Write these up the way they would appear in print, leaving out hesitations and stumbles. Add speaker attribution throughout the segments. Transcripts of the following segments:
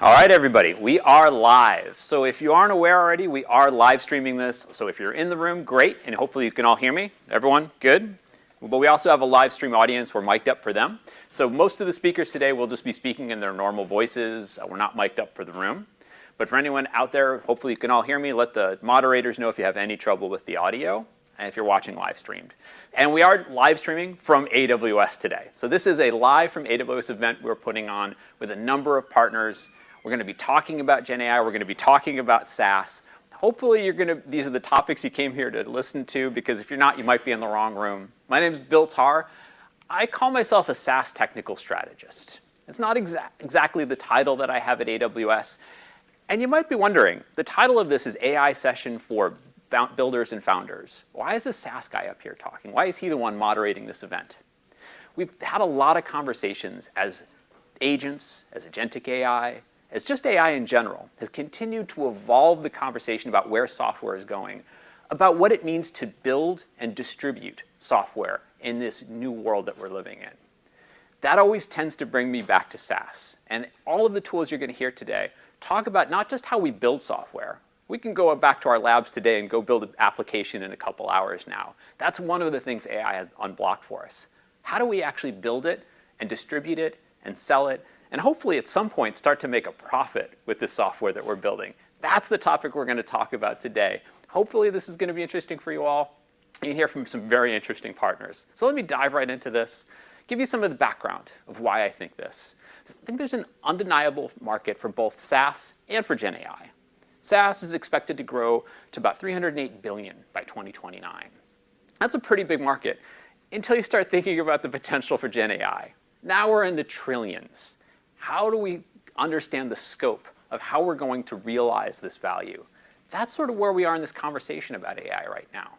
Speaker 1: All right, everybody, we are live. So if you aren't aware already, we are live streaming this. So if you're in the room, great, and hopefully you can all hear me. Everyone, good? But we also have a live stream audience. We're mic'd up for them. So most of the speakers today will just be speaking in their normal voices. We're not mic'd up for the room. But for anyone out there, hopefully you can all hear me. Let the moderators know if you have any trouble with the audio and if you're watching live streamed. And we are live streaming from AWS today. So this is a live from AWS event we're putting on with a number of partners. We're going to be talking about Gen AI. We're going to be talking about SaaS. Hopefully these are the topics you came here to listen to, because if you're not, you might be in the wrong room. My name's Bill Tarr. I call myself a SaaS technical strategist. It's not exactly the title that I have at AWS. And you might be wondering, the title of this is AI Session for Builders and Founders. Why is a SaaS guy up here talking? Why is he the one moderating this event? We've had a lot of conversations as agents, as agentic AI, as just AI in general, has continued to evolve the conversation about where software is going, about what it means to build and distribute software in this new world that we're living in. That always tends to bring me back to SaaS. And all of the tools you're going to hear today talk about not just how we build software. We can go back to our labs today and go build an application in a couple hours now. That's one of the things AI has unblocked for us. How do we actually build it and distribute it and sell it, and hopefully at some point start to make a profit with the software that we're building? That's the topic we're going to talk about today. Hopefully this is going to be interesting for you all. You can hear from some very interesting partners. So let me dive right into this, give you some of the background of why I think this. I think there's an undeniable market for both SaaS and for Gen AI. SaaS is expected to grow to about $308 billion by 2029. That's a pretty big market until you start thinking about the potential for Gen AI. Now we're in the trillions. How do we understand the scope of how we're going to realize this value? That's sort of where we are in this conversation about AI right now.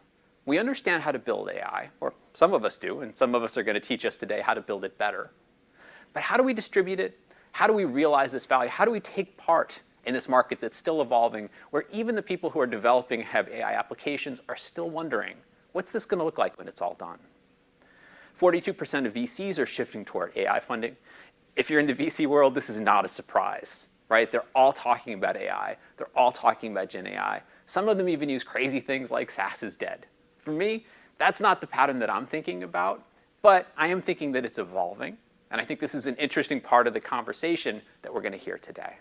Speaker 1: We understand how to build AI, or some of us do, and some of us are going to teach us today how to build it better. But how do we distribute it? How do we realize this value? How do we take part in this market that's still evolving, where even the people who are developing have AI applications are still wondering, what's this going to look like when it's all done? 42% of VCs are shifting toward AI funding. If you're in the VC world, this is not a surprise, right? They're all talking about AI. They're all talking about Gen AI. Some of them even use crazy things like SaaS is dead. For me, that's not the pattern that I'm thinking about, but I am thinking that it's evolving. And I think this is an interesting part of the conversation that we're going to hear today.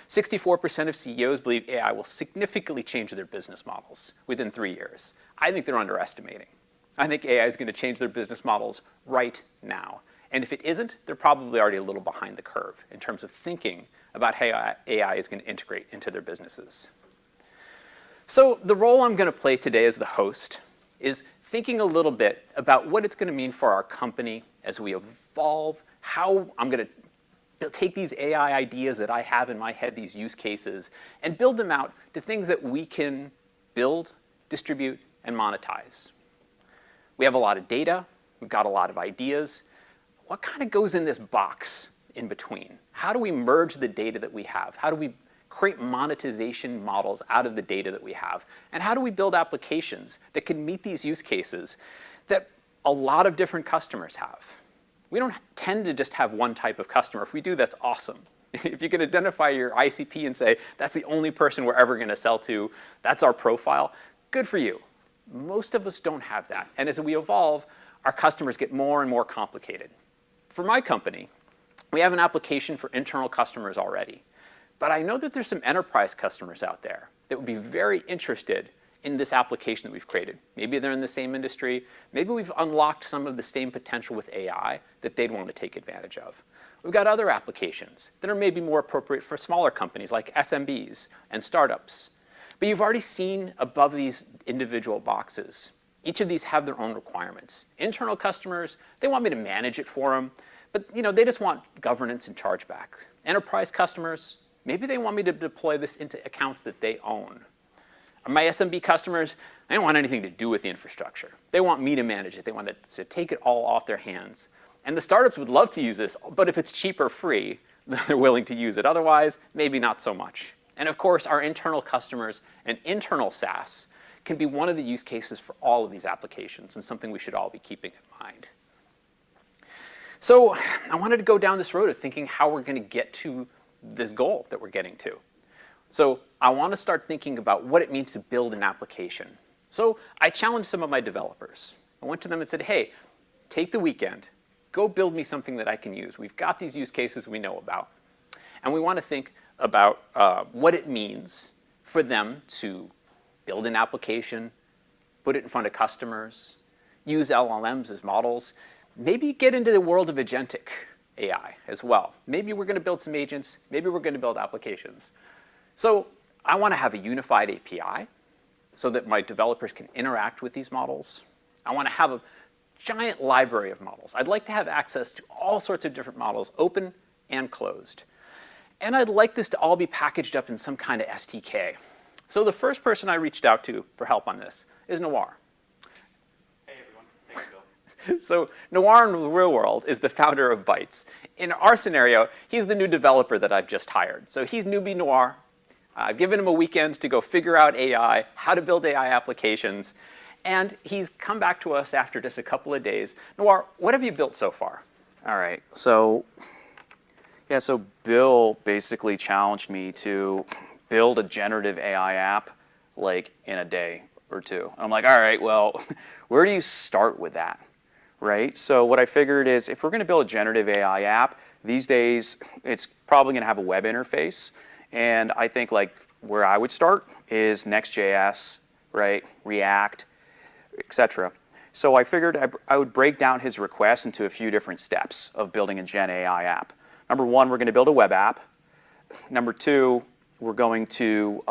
Speaker 1: 64% of CEOs believe AI will significantly change their business models within 3 years. I think they're underestimating. I think AI is going to change their business models right now. And if it isn't, they're probably already a little behind the curve in terms of thinking about how AI is going to integrate into their businesses. So the role I'm going to play today as the host is thinking a little bit about what it's going to mean for our company as we evolve, how I'm going to take these AI ideas that I have in my head, these use cases, and build them out to things that we can build, distribute, and monetize. We have a lot of data. We've got a lot of ideas. What kind of goes in this box in between? How do we merge the data that we have? How do we create monetization models out of the data that we have? And how do we build applications that can meet these use cases that a lot of different customers have? We don't tend to just have one type of customer. If we do, that's awesome. If you can identify your ICP and say, that's the only person we're ever going to sell to, that's our profile, good for you. Most of us don't have that. And as we evolve, our customers get more and more complicated. For my company, we have an application for internal customers already. But I know that there's some enterprise customers out there that would be very interested in this application that we've created. Maybe they're in the same industry. Maybe we've unlocked some of the same potential with AI that they'd want to take advantage of. We've got other applications that are maybe more appropriate for smaller companies like SMBs and startups. But you've already seen above these individual boxes, each of these have their own requirements. Internal customers, they want me to manage it for them, but they just want governance and chargebacks. Enterprise customers, maybe they want me to deploy this into accounts that they own. My SMB customers, they don't want anything to do with the infrastructure. They want me to manage it. They want to take it all off their hands. And the startups would love to use this, but if it's cheap or free, they're willing to use it. Otherwise, maybe not so much. And of course, our internal customers and internal SaaS can be one of the use cases for all of these applications and something we should all be keeping in mind. So I wanted to go down this road of thinking how we're going to get to this goal that we're getting to. So I want to start thinking about what it means to build an application. So I challenged some of my developers. I went to them and said, hey, take the weekend, go build me something that I can use. We've got these use cases we know about. And we want to think about what it means for them to build an application, put it in front of customers, use LLMs as models, maybe get into the world of agentic AI as well. Maybe we're going to build some agents. Maybe we're going to build applications. So I want to have a unified API so that my developers can interact with these models. I want to have a giant library of models. I'd like to have access to all sorts of different models, open and closed. And I'd like this to all be packaged up in some kind of SDK. So the first person I reached out to for help on this is Noir.
Speaker 2: Hey, everyone. Thanks, Bill.
Speaker 1: So Noir in the real world is the founder of Bytes. In our scenario, he's the new developer that I've just hired. So he's newbie Noir. I've given him a weekend to go figure out AI, how to build AI applications. And he's come back to us after just a couple of days. Noir, what have you built so far?
Speaker 2: All right. So Bill basically challenged me to build a generative AI app like in a day or two. I'm like, all right, well, where do you start with that, right? So what I figured is if we're going to build a generative AI app, these days it's probably going to have a web interface. And I think like where I would start is Next.js, right, React, etc. So I figured I would break down his request into a few different steps of building a Gen AI app. Number one, we're going to build a web app. Number two, we're going to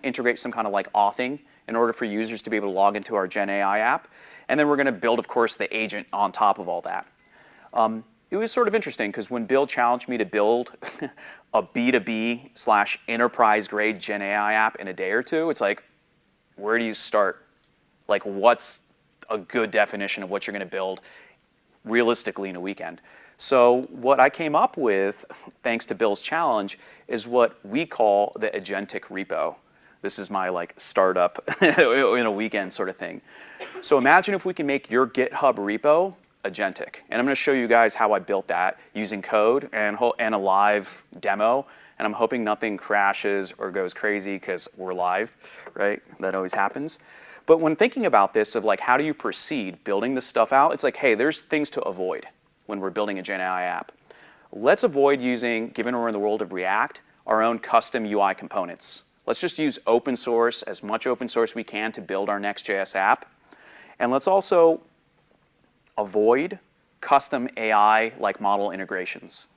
Speaker 2: integrate some kind of like authing in order for users to be able to log into our Gen AI app. And then we're going to build, of course, the agent on top of all that. It was sort of interesting because when Bill challenged me to build a B2B/enterprise grade Gen AI app in a day or two, it's like, where do you start? Like, what's a good definition of what you're going to build realistically in a weekend? So what I came up with, thanks to Bill's challenge, is what we call the agentic repo. This is my like startup in a weekend sort of thing. So imagine if we can make your GitHub repo agentic. And I'm going to show you guys how I built that using code and a live demo. And I'm hoping nothing crashes or goes crazy because we're live, right? That always happens. But when thinking about this of like how do you proceed building this stuff out, it's like, hey, there's things to avoid when we're building a Gen AI app. Let's avoid using, given we're in the world of React, our own custom UI components. Let's just use open source, as much open source we can to build our Next.js app. And let's also avoid custom AI-like model integrations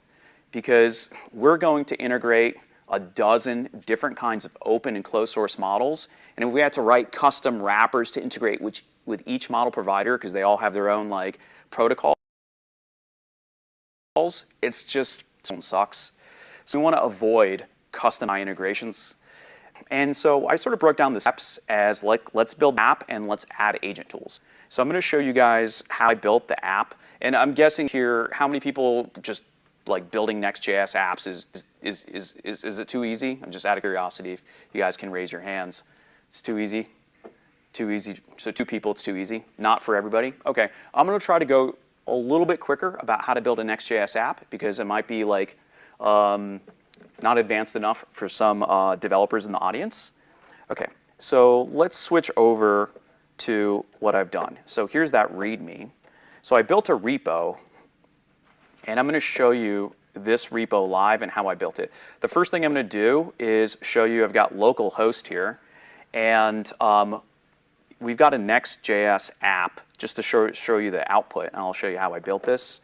Speaker 2: because we're going to integrate a dozen different kinds of open and closed source models. And if we had to write custom wrappers to integrate with each model provider because they all have their own like protocols, it's just sucks. So we want to avoid custom AI integrations. And so I sort of broke down the steps as like, let's build an app and let's add agent tools. So I'm going to show you guys how I built the app. And I'm guessing here, how many people just like building Next.js apps is it too easy? I'm just out of curiosity if you guys can raise your hands. It's too easy? Too easy. So 2 people, it's too easy? Not for everybody? Okay. I'm going to try to go a little bit quicker about how to build a Next.js app because it might be like not advanced enough for some developers in the audience. Okay, so let's switch over to what I've done. So here's that README. So I built a repo, and I'm going to show you this repo live and how I built it. The first thing I'm going to do is show you I've got local host here, and we've got a Next.js app just to show you the output, and I'll show you how I built this.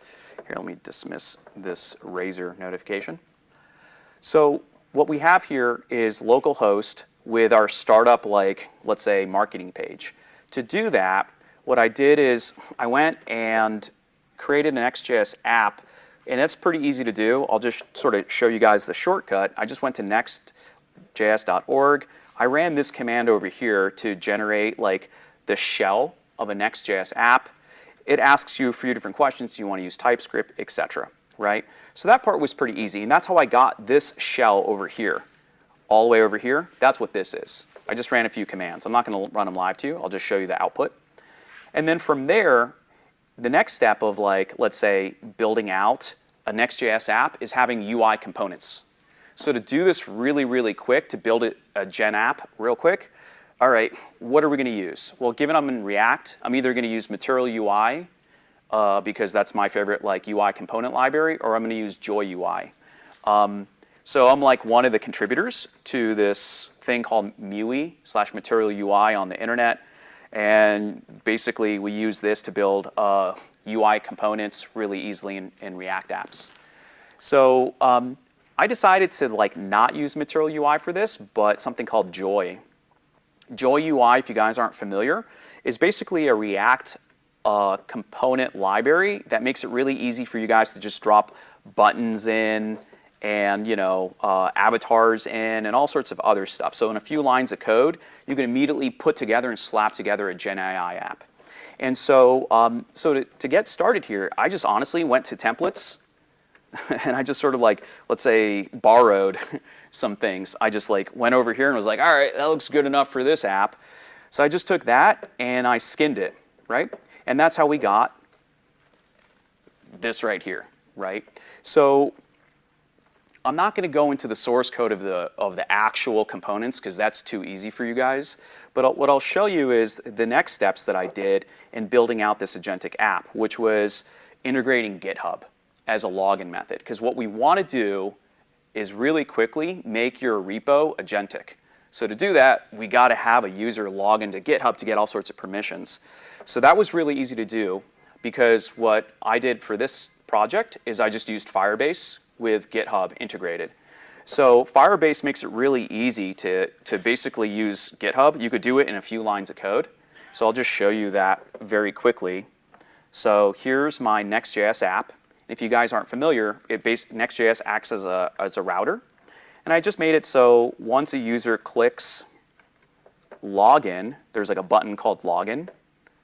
Speaker 2: Here, let me dismiss this Razor notification. So what we have here is localhost with our startup, like, let's say, marketing page. To do that, what I did is I went and created an Next.js app, and it's pretty easy to do. I'll just sort of show you guys the shortcut. I just went to nextjs.org. I ran this command over here to generate like the shell of a Next.js app. It asks you a few different questions. Do you want to use TypeScript, etc. Right? So that part was pretty easy, and that's how I got this shell over here. All the way over here, that's what this is. I just ran a few commands. I'm not going to run them live to you. I'll just show you the output. And then from there, the next step of like, let's say, building out a Next.js app is having UI components. So to do this really, really quick, to build a Gen app real quick, all right, what are we going to use? Well, given I'm in React, I'm either going to use Material UI, because that's my favorite like UI component library, or I'm going to use Joy UI. So I'm like one of the contributors to this thing called MUI/Material UI on the internet. And basically, we use this to build UI components really easily in React apps. So I decided to like not use Material UI for this, but something called Joy. Joy UI, if you guys aren't familiar, is basically a React component library that makes it really easy for you guys to just drop buttons in and avatars in and all sorts of other stuff. So in a few lines of code, you can immediately put together and slap together a Gen AI app. And so, to get started here, I just honestly went to templates and I just sort of like, let's say, borrowed some things. I just like went over here and was like, all right, that looks good enough for this app. So I just took that and I skinned it, right? And that's how we got this right here, right? So I'm not going to go into the source code of the actual components because that's too easy for you guys. But what I'll show you is the next steps that I did in building out this agentic app, which was integrating GitHub as a login method. Because what we want to do is really quickly make your repo agentic. So to do that, we got to have a user log into GitHub to get all sorts of permissions. So that was really easy to do because what I did for this project is I just used Firebase with GitHub integrated. So Firebase makes it really easy to basically use GitHub. You could do it in a few lines of code. So I'll just show you that very quickly. So here's my Next.js app. If you guys aren't familiar, Next.js acts as a router. And I just made it so once a user clicks login, there's like a button called login.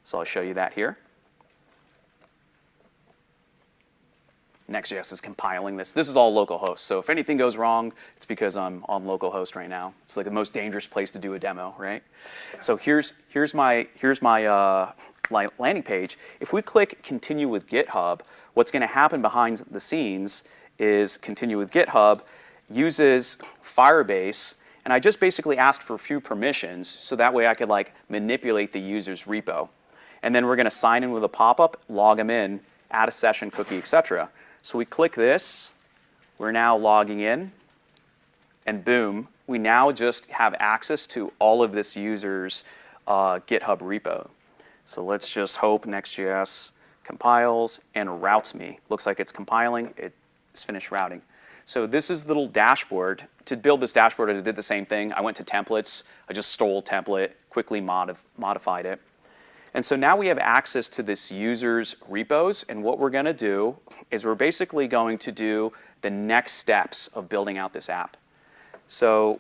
Speaker 2: So I'll show you that here. Next.js is compiling this. This is all localhost. So if anything goes wrong, it's because I'm on localhost right now. It's like the most dangerous place to do a demo, right? So here's my landing page. If we click continue with GitHub, what's going to happen behind the scenes is continue with GitHub uses Firebase, and I just basically asked for a few permissions so that way I could like manipulate the user's repo. And then we're going to sign in with a pop-up, log them in, add a session cookie, etc. So we click this, we're now logging in, and boom, we now just have access to all of this user's GitHub repo. So let's just hope Next.js compiles and routes me. Looks like it's compiling, it's finished routing. So this is the little dashboard. To build this dashboard, I did the same thing. I went to templates, I just stole a template, quickly modified it. And so now we have access to this user's repos, and what we're going to do is we're basically going to do the next steps of building out this app. So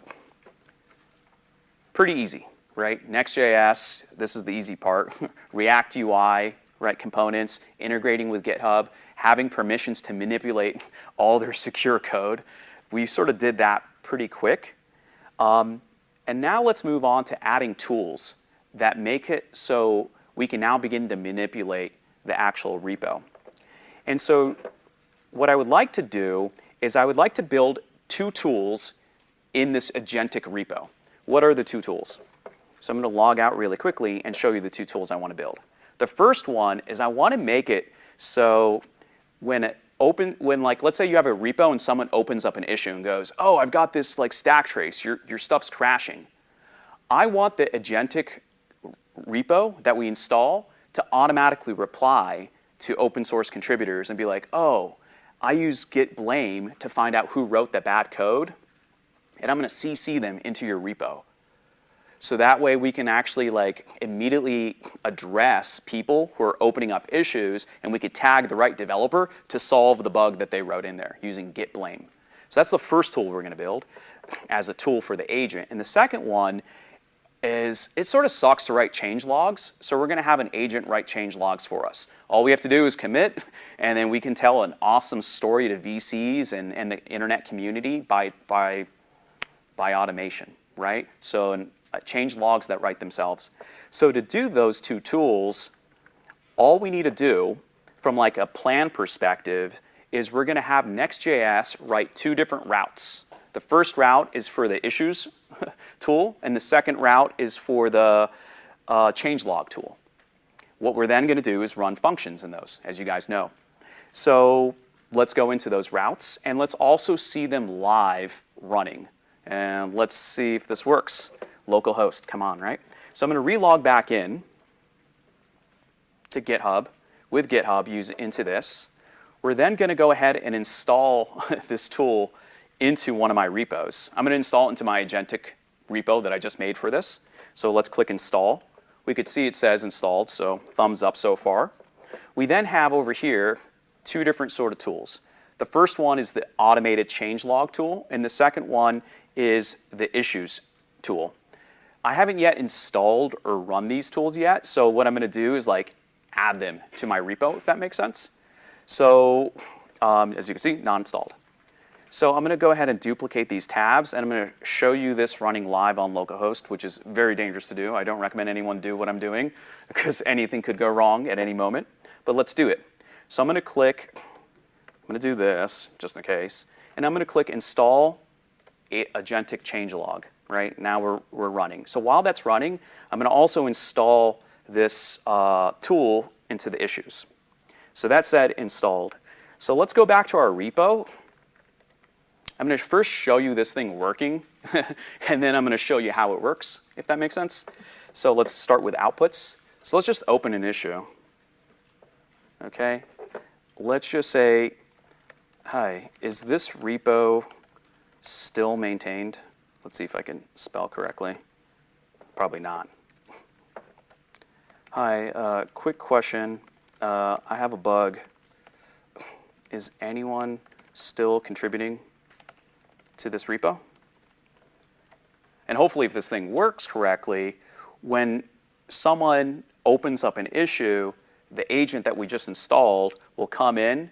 Speaker 2: pretty easy, right? Next.js, this is the easy part. React UI, right, components, integrating with GitHub, having permissions to manipulate all their secure code. We sort of did that pretty quick. And now let's move on to adding tools that make it so we can now begin to manipulate the actual repo. And so what I would like to do is I would like to build two tools in this agentic repo. What are the two tools? So I'm going to log out really quickly and show you the two tools I want to build. The first one is I want to make it so when like let's say you have a repo and someone opens up an issue and goes, oh, I've got this like stack trace, your stuff's crashing. I want the agentic repo that we install to automatically reply to open source contributors and be like, oh, I use git blame to find out who wrote the bad code, and I'm going to CC them into your repo. So that way we can actually like immediately address people who are opening up issues, and we could tag the right developer to solve the bug that they wrote in there using git blame. So that's the first tool we're going to build as a tool for the agent. And the second one is it sort of sucks to write change logs, so we're going to have an agent write change logs for us. All we have to do is commit, and then we can tell an awesome story to VCs and the internet community by automation, right? So change logs that write themselves. So to do those two tools, all we need to do from like a plan perspective is we're going to have Next.js write two different routes. The first route is for the issues tool, and the second route is for the changelog tool. What we're then going to do is run functions in those, as you guys know. So let's go into those routes, and let's also see them live running. And let's see if this works. Localhost, come on, right? So I'm going to relog back in to GitHub with GitHub, use into this. We're then going to go ahead and install this tool into one of my repos. I'm going to install it into my agentic repo that I just made for this. So let's click install. We could see it says installed, so thumbs up so far. We then have over here two different sort of tools. The first one is the automated changelog tool, and the second one is the issues tool. I haven't yet installed or run these tools yet, so what I'm going to do is like add them to my repo, if that makes sense. So as you can see, not installed. So I'm going to go ahead and duplicate these tabs, and I'm going to show you this running live on localhost, which is very dangerous to do. I don't recommend anyone do what I'm doing because anything could go wrong at any moment. But let's do it. So I'm going to do this just in case, and I'm going to click install agentic changelog. Right now we're running. So while that's running, I'm going to also install this tool into the issues. So that said, installed. So let's go back to our repo. I'm going to first show you this thing working, and then I'm going to show you how it works, if that makes sense. So let's start with outputs. So let's just open an issue. Okay. Let's just say, hi, is this repo still maintained? Let's see if I can spell correctly. Probably not. Hi, quick question. I have a bug. Is anyone still contributing to this repo? And hopefully if this thing works correctly, when someone opens up an issue, the agent that we just installed will come in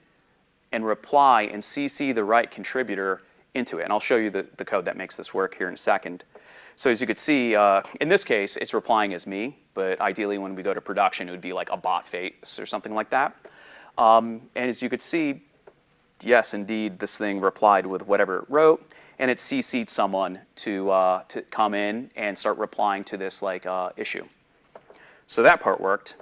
Speaker 2: and reply and CC the right contributor into it. And I'll show you the code that makes this work here in a second. So as you could see, in this case, it's replying as me, but ideally when we go to production, it would be like a bot face or something like that. And as you could see, yes, indeed, this thing replied with whatever it wrote, and it CC'd someone to come in and start replying to this issue. So that part worked.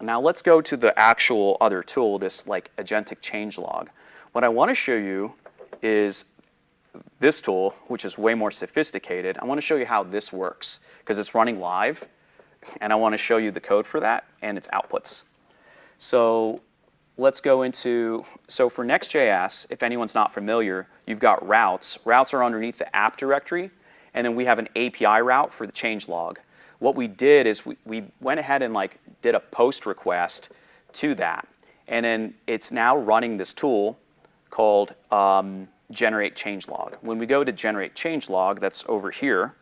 Speaker 2: Now let's go to the actual other tool, this agentic changelog. What I want to show you is this tool, which is way more sophisticated. I want to show you how this works because it's running live, and I want to show you the code for that and its outputs. So let's go into, so for Next.js, if anyone's not familiar, you've got routes. Routes are underneath the app directory, and then we have an API route for the changelog. What we did is we went ahead and did a post request to that, and then it's now running this tool called generate changelog. When we go to generate changelog, that's over here.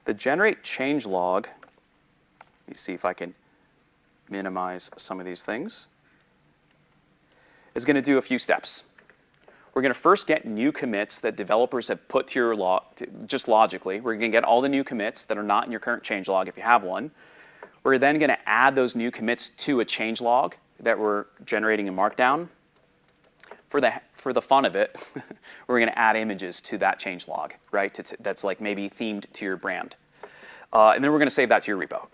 Speaker 2: The generate changelog, let me see if I can minimize some of these things, is going to do a few steps. We're going to first get new commits that developers have put to your log, just logically. We're going to get all the new commits that are not in your current changelog if you have one. We're then going to add those new commits to a changelog that we're generating in Markdown. For the fun of it, we're going to add images to that changelog, right? That's maybe themed to your brand. And then we're going to save that to your repo.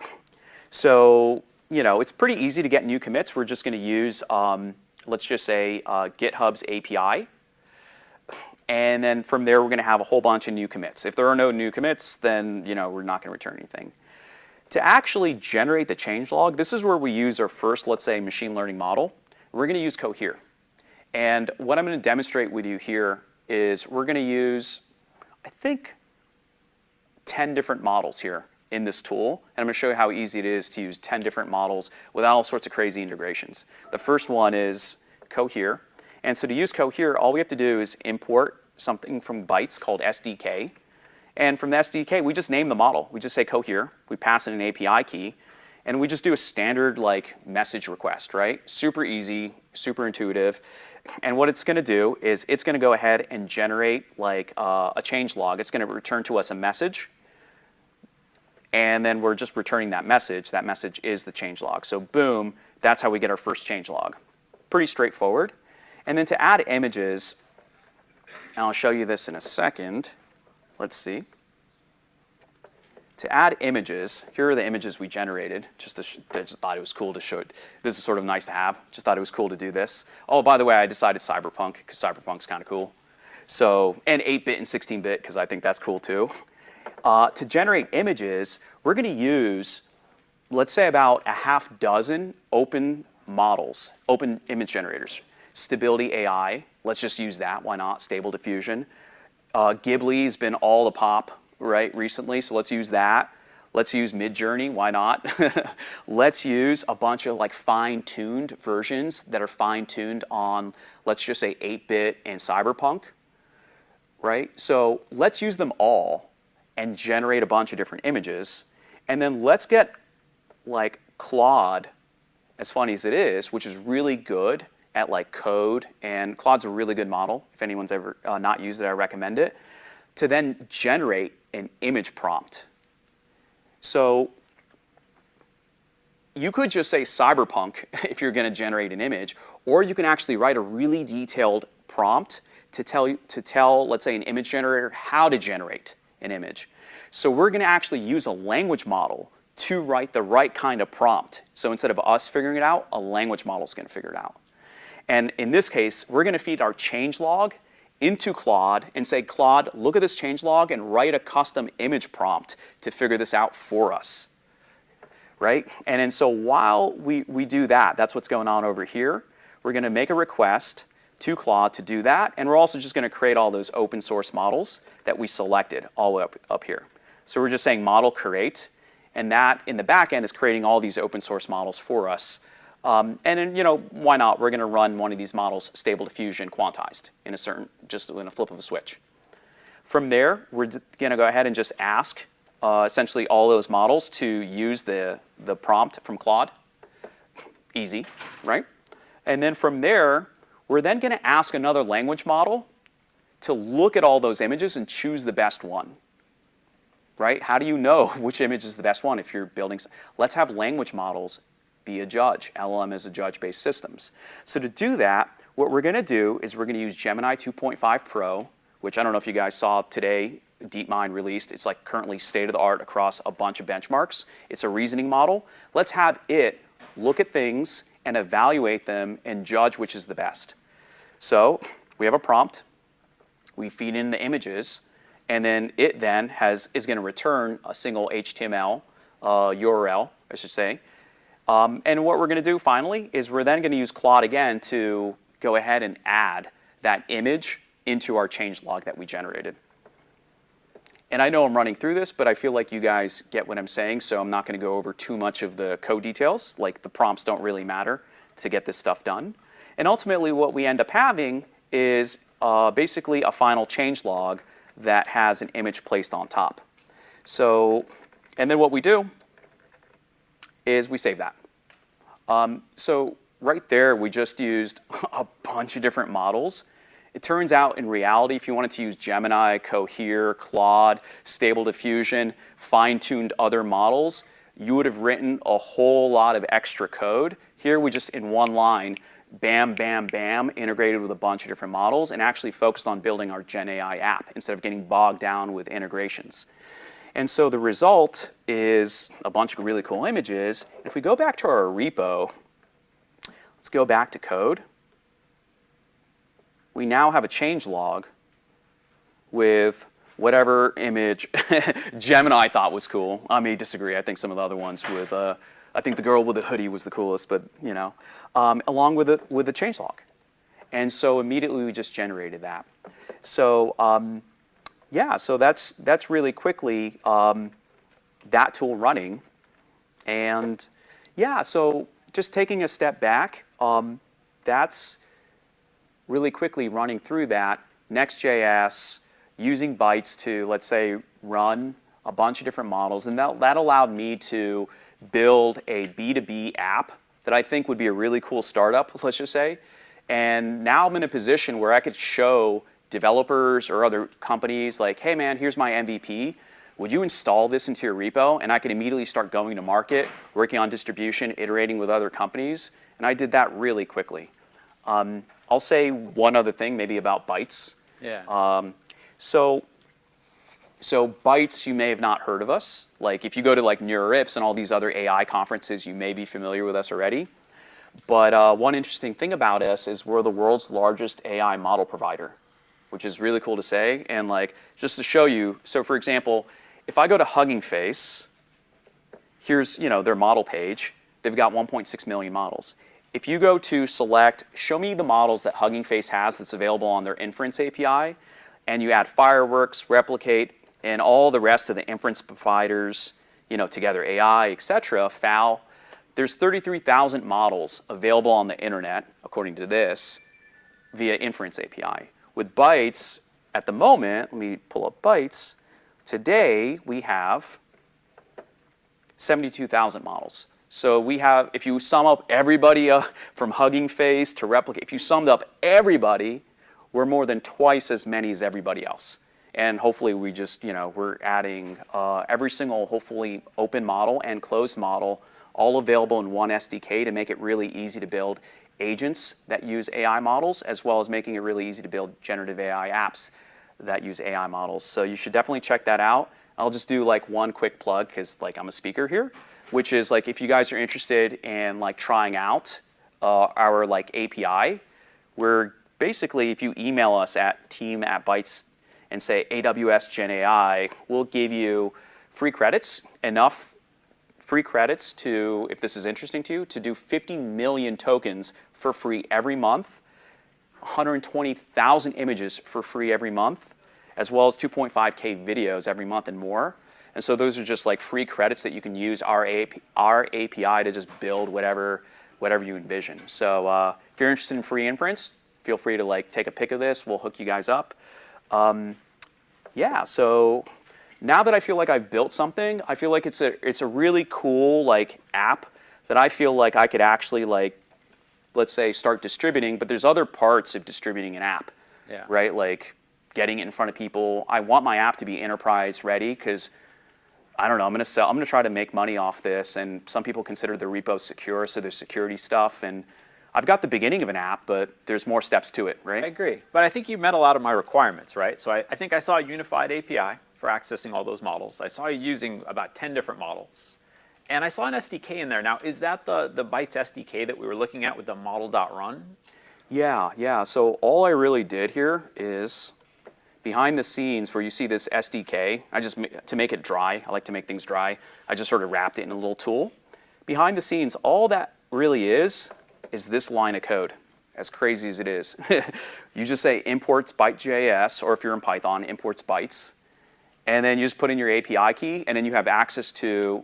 Speaker 2: So, it's pretty easy to get new commits. We're just going to use, let's just say, GitHub's API. And then from there, we're going to have a whole bunch of new commits. If there are no new commits, then we're not going to return anything. To actually generate the changelog, this is where we use our first, let's say, machine learning model. We're going to use Cohere. And what I'm going to demonstrate with you here is we're going to use, I think, 10 different models here in this tool. And I'm going to show you how easy it is to use 10 different models without all sorts of crazy integrations. The first one is Cohere. And so to use Cohere, all we have to do is import something from Bytes called SDK. And from the SDK, we just name the model. We just say Cohere. We pass in an API key. And we just do a standard message request, right? Super easy, super intuitive. And what it's going to do is it's going to go ahead and generate a changelog. It's going to return to us a message. And then we're just returning that message. That message is the changelog. So boom, that's how we get our first changelog. Pretty straightforward. And then to add images, and I'll show you this in a second. Let's see. To add images, here are the images we generated. I just thought it was cool to show it. This is sort of nice to have. Just thought it was cool to do this. Oh, by the way, I decided Cyberpunk, because Cyberpunk's kind of cool. So, and 8-bit and 16-bit, because I think that's cool too. To generate images, we're going to use, let's say, about a half dozen open models, open image generators. Stability AI, let's just use that. Why not? Stable Diffusion. Ghibli's been all the pop, right, recently, so let's use that. Let's use Midjourney, why not? Let's use a bunch of like fine-tuned versions that are fine-tuned on, let's just say 8-bit and Cyberpunk, right? So let's use them all and generate a bunch of different images. And then let's get like Claude, as funny as it is, which is really good at like code, and Claude's a really good model. If anyone's ever not used it, I recommend it, to then generate an image prompt. So you could just say Cyberpunk if you're going to generate an image, or you can actually write a really detailed prompt to tell, let's say, an image generator how to generate an image. So we're going to actually use a language model to write the right kind of prompt. So instead of us figuring it out, a language model is going to figure it out. And in this case, we're going to feed our changelog into Claude and say, Claude, look at this changelog and write a custom image prompt to figure this out for us, right? And so while we do that, that's what's going on over here. We're going to make a request to Claude to do that, and we're also just going to create all those open source models that we selected all the way up here. So we're just saying model create, and that in the back end is creating all these open source models for us. And then, why not? We're going to run one of these models, Stable Diffusion quantized, just in a flip of a switch. From there, we're going to go ahead and just ask essentially all those models to use the prompt from Claude. Easy, right? And then from there, we're then going to ask another language model to look at all those images and choose the best one, right? How do you know which image is the best one if you're building? Let's have language models be a judge. LLM is a judge-based systems. So to do that, what we're going to do is we're going to use Gemini 2.5 Pro, which I don't know if you guys saw today, DeepMind released. It's like currently state-of-the-art across a bunch of benchmarks. It's a reasoning model. Let's have it look at things and evaluate them and judge which is the best. So we have a prompt. We feed in the images, and then it then is going to return a single HTML URL, I should say. And what we're going to do finally is we're then going to use Claude again to go ahead and add that image into our changelog that we generated. And I know I'm running through this, but I feel like you guys get what I'm saying, so I'm not going to go over too much of the code details. Like the prompts don't really matter to get this stuff done. And ultimately what we end up having is basically a final changelog that has an image placed on top. So, and then what we do is we save that. So right there, we just used a bunch of different models. It turns out in reality, if you wanted to use Gemini, Cohere, Claude, Stable Diffusion, fine-tuned other models, you would have written a whole lot of extra code. Here we just, in one line, bam, bam, bam, integrated with a bunch of different models and actually focused on building our Gen AI app instead of getting bogged down with integrations. And so the result is a bunch of really cool images. If we go back to our repo, let's go back to code. We now have a changelog with whatever image Gemini thought was cool. I may disagree. I think some of the other ones with, I think the girl with the hoodie was the coolest, but along with the changelog. And so immediately we just generated that. So yeah, so that's really quickly that tool running. And yeah, so just taking a step back, that's really quickly running through that. Next.js, using bytes to, let's say, run a bunch of different models. And that allowed me to build a B2B app that I think would be a really cool startup, let's just say. And now I'm in a position where I could show developers or other companies like, hey man, here's my MVP. Would you install this into your repo? And I could immediately start going to market, working on distribution, iterating with other companies. And I did that really quickly. I'll say one other thing, maybe about Bytes.
Speaker 1: Yeah.
Speaker 2: So Bytes, you may have not heard of us. Like if you go to like NeurIPS and all these other AI conferences, you may be familiar with us already. But one interesting thing about us is we're the world's largest AI model provider, which is really cool to say. And like just to show you, so for example, if I go to Hugging Face, here's their model page. They've got 1.6 million models. If you go to select, show me the models that Hugging Face has that's available on their inference API, and you add Fireworks, Replicate, and all the rest of the inference providers, Together AI, et cetera, FAL, there's 33,000 models available on the internet, according to this, via inference API. With Bytes, at the moment, let me pull up Bytes, today we have 72,000 models. So we have, if you sum up everybody from Hugging Face to Replicate, if you summed up everybody, we're more than twice as many as everybody else. And hopefully we just, we're adding every single, hopefully, open model and closed model, all available in one SDK to make it really easy to build agents that use AI models, as well as making it really easy to build generative AI apps that use AI models. So you should definitely check that out. I'll just do like one quick plug, because like I'm a speaker here, which is like if you guys are interested in like trying out our like API, we're basically, if you email us at team@bytes and say AWS Gen AI, we'll give you free credits, enough free credits to, if this is interesting to you, to do 50 million tokens for free every month, 120,000 images for free every month, as well as 2.5K videos every month and more. And so those are just like free credits that you can use our API to just build whatever you envision. So if you're interested in free inference, feel free to like take a pic of this. We'll hook you guys up. Yeah, so now that I feel like I've built something, I feel like it's a really cool like app that I feel like I could actually like, let's say, start distributing. But there's other parts of distributing an app, right? Like getting it in front of people. I want my app to be enterprise ready because I don't know, I'm gonna try to make money off this, and some people consider the repo secure, so there's security stuff, and I've got the beginning of an app, but there's more steps to it, right?
Speaker 1: I agree, but I think you met a lot of my requirements, right? So I think I saw a unified API for accessing all those models. I saw you using about 10 different models, and I saw an SDK in there. Now, is that the Bytes SDK that we were looking at with the model.run?
Speaker 2: Yeah, so all I really did here is, behind the scenes where you see this SDK, to make it dry, I like to make things dry, I just sort of wrapped it in a little tool. Behind the scenes, all that really is this line of code, as crazy as it is. You just say imports byte.js, or if you're in Python, imports bytes, and then you just put in your API key, and then you have access to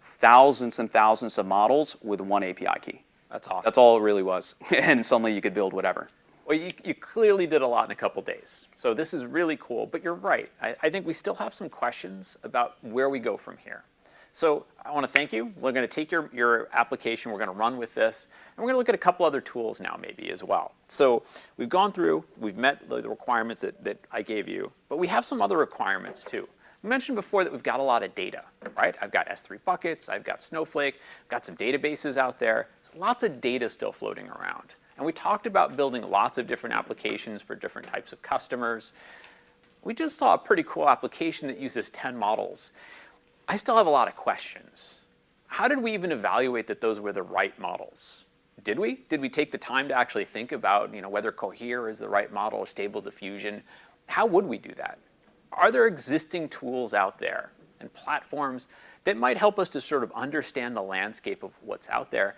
Speaker 2: thousands and thousands of models with one API key.
Speaker 1: That's awesome.
Speaker 2: That's all it really was. And suddenly you could build whatever.
Speaker 1: Well, you clearly did a lot in a couple days. So this is really cool, but you're right. I think we still have some questions about where we go from here. So I want to thank you. We're going to take your application, we're going to run with this, and we're going to look at a couple other tools now maybe as well. So we've gone through, we've met the requirements that I gave you, but we have some other requirements too. We mentioned before that we've got a lot of data, right? I've got S3 buckets, I've got Snowflake, I've got some databases out there. There's lots of data still floating around. And we talked about building lots of different applications for different types of customers. We just saw a pretty cool application that uses 10 models. I still have a lot of questions. How did we even evaluate that those were the right models? Did we? Did we take the time to actually think about whether Cohere is the right model or Stable Diffusion? How would we do that? Are there existing tools out there and platforms that might help us to sort of understand the landscape of what's out there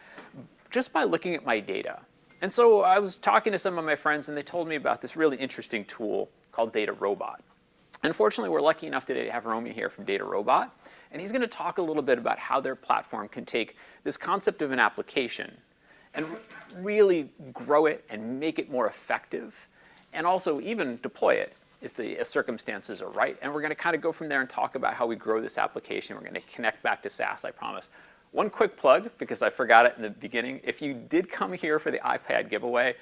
Speaker 1: just by looking at my data? And so I was talking to some of my friends, and they told me about this really interesting tool called Data Robot. Unfortunately, we're lucky enough today to have Romy here from Data Robot, and he's going to talk a little bit about how their platform can take this concept of an application and really grow it and make it more effective, and also even deploy it if the circumstances are right. And we're going to kind of go from there and talk about how we grow this application. We're going to connect back to SaaS, I promise. One quick plug, because I forgot it in the beginning. If you did come here for the iPad giveaway,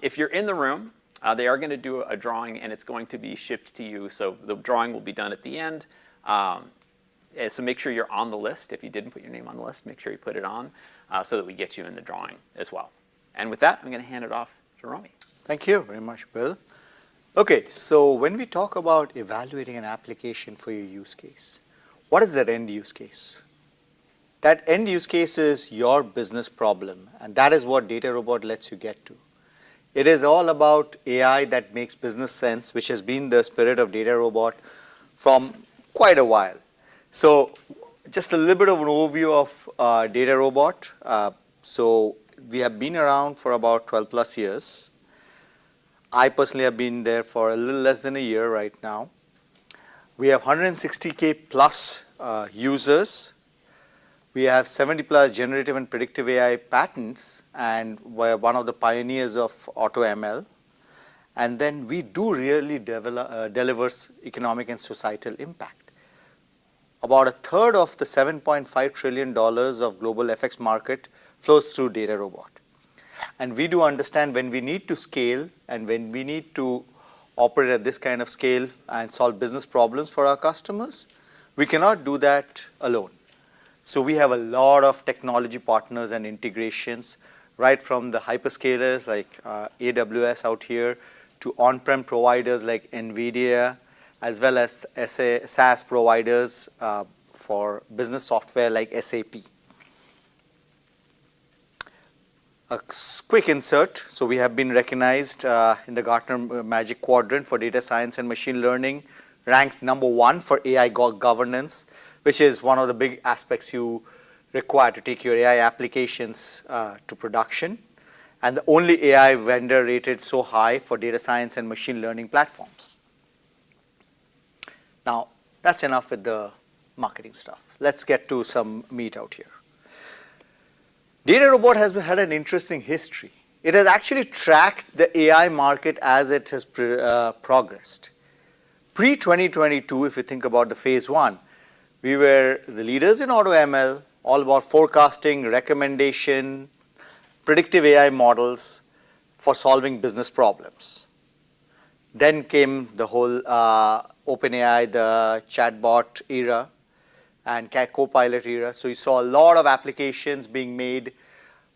Speaker 1: if you're in the room, they are going to do a drawing, and it's going to be shipped to you. So the drawing will be done at the end. So make sure you're on the list. If you didn't put your name on the list, make sure you put it on so that we get you in the drawing as well. And with that, I'm going to hand it off to Rami.
Speaker 3: Thank you very much, Bill. Okay, so when we talk about evaluating an application for your use case, what is that end use case? That end use case is your business problem, and that is what DataRobot lets you get to. It is all about AI that makes business sense, which has been the spirit of DataRobot from quite a while. So just a little bit of an overview of DataRobot. So we have been around for about 12 plus years. I personally have been there for a little less than a year right now. We have 160K plus users. We have 70 plus generative and predictive AI patents, and we're one of the pioneers of AutoML. And then we do really deliver economic and societal impact. About a third of the $7.5 trillion of global FX market flows through DataRobot. And we do understand when we need to scale and when we need to operate at this kind of scale and solve business problems for our customers, we cannot do that alone. So we have a lot of technology partners and integrations, right from the hyperscalers like AWS out here to on-prem providers like NVIDIA, as well as SaaS providers for business software like SAP. A quick insert. So we have been recognized in the Gartner Magic Quadrant for data science and machine learning, ranked number 1 for AI governance, which is one of the big aspects you require to take your AI applications to production, and the only AI vendor rated so high for data science and machine learning platforms. Now, that's enough with the marketing stuff. Let's get to some meat out here. DataRobot has had an interesting history. It has actually tracked the AI market as it has progressed. Pre-2022, if you think about the phase 1, we were the leaders in AutoML, all about forecasting, recommendation, predictive AI models for solving business problems. Then came the whole OpenAI, the chatbot era, and Copilot era. So you saw a lot of applications being made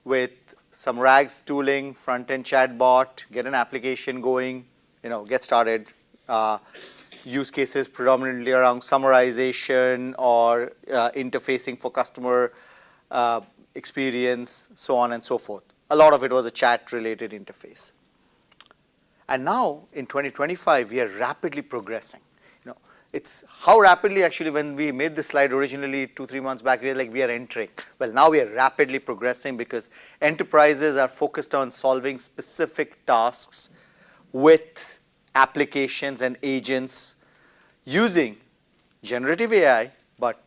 Speaker 3: with some RAGs tooling, front-end chatbot, get an application going, get started. Use cases predominantly around summarization or interfacing for customer experience, so on and so forth. A lot of it was a chat-related interface. And now, in 2025, we are rapidly progressing. It's how rapidly, actually, when we made this slide originally 2-3 months back, we were like, we are entering. Well, now we are rapidly progressing because enterprises are focused on solving specific tasks with applications and agents using generative AI. But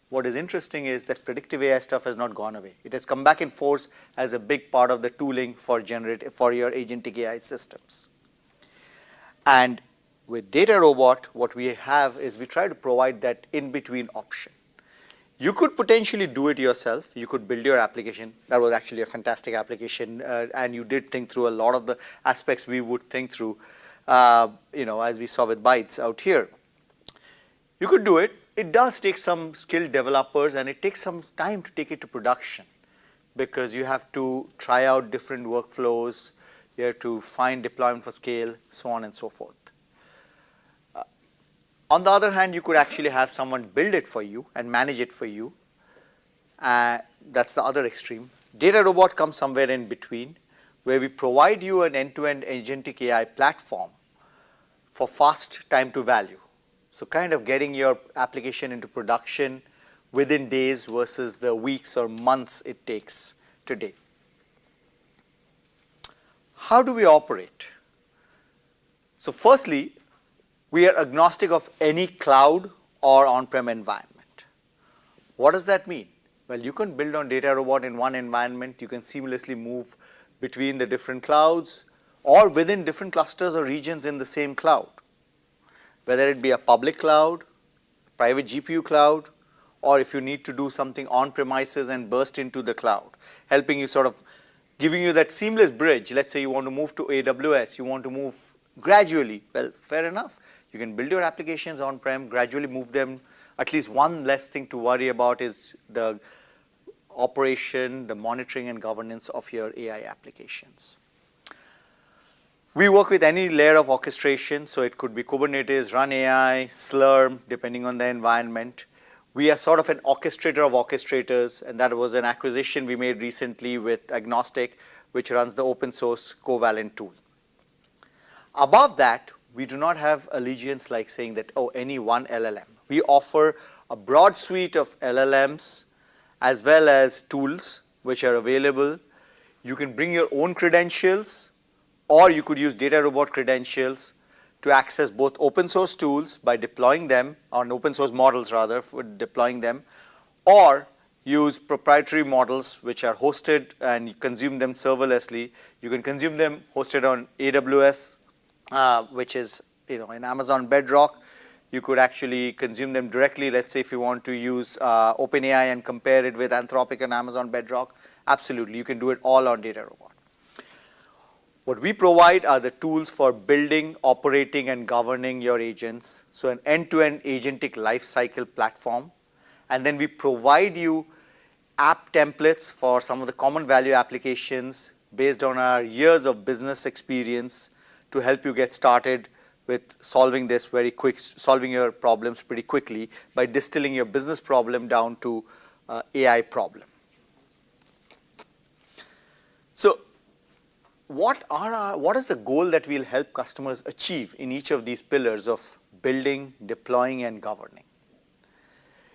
Speaker 3: what is interesting is that predictive AI stuff has not gone away. It has come back in force as a big part of the tooling for your agentic AI systems. And with DataRobot, what we have is we try to provide that in-between option. You could potentially do it yourself. You could build your application. That was actually a fantastic application, and you did think through a lot of the aspects we would think through, as we saw with Bytes out here. You could do it. It does take some skilled developers, and it takes some time to take it to production because you have to try out different workflows. You have to find deployment for scale, so on and so forth. On the other hand, you could actually have someone build it for you and manage it for you. That's the other extreme. DataRobot comes somewhere in between, where we provide you an end-to-end agentic AI platform for fast time to value. So kind of getting your application into production within days versus the weeks or months it takes today. How do we operate? So firstly, we are agnostic of any cloud or on-prem environment. What does that mean? Well, you can build on DataRobot in one environment. You can seamlessly move between the different clouds or within different clusters or regions in the same cloud, whether it be a public cloud, private GPU cloud, or if you need to do something on-premises and burst into the cloud, helping you sort of giving you that seamless bridge. Let's say you want to move to AWS, you want to move gradually. Well, fair enough. You can build your applications on-prem, gradually move them. At least one less thing to worry about is the operation, the monitoring and governance of your AI applications. We work with any layer of orchestration, so it could be Kubernetes, Run AI, Slurm, depending on the environment. We are sort of an orchestrator of orchestrators, and that was an acquisition we made recently with Agnostic, which runs the open source Covalent tool. Above that, we do not have allegiance like saying that, oh, any one LLM. We offer a broad suite of LLMs as well as tools which are available. You can bring your own credentials, or you could use DataRobot credentials to access both open source tools by deploying them, or open source models rather, for deploying them, or use proprietary models which are hosted and you consume them serverlessly. You can consume them hosted on AWS, which is in Amazon Bedrock. You could actually consume them directly. Let's say if you want to use OpenAI and compare it with Anthropic and Amazon Bedrock, absolutely, you can do it all on DataRobot. What we provide are the tools for building, operating, and governing your agents. So an end-to-end agentic lifecycle platform. And then we provide you app templates for some of the common value applications based on our years of business experience to help you get started with solving your problems pretty quickly by distilling your business problem down to AI problem. So what is the goal that we'll help customers achieve in each of these pillars of building, deploying, and governing?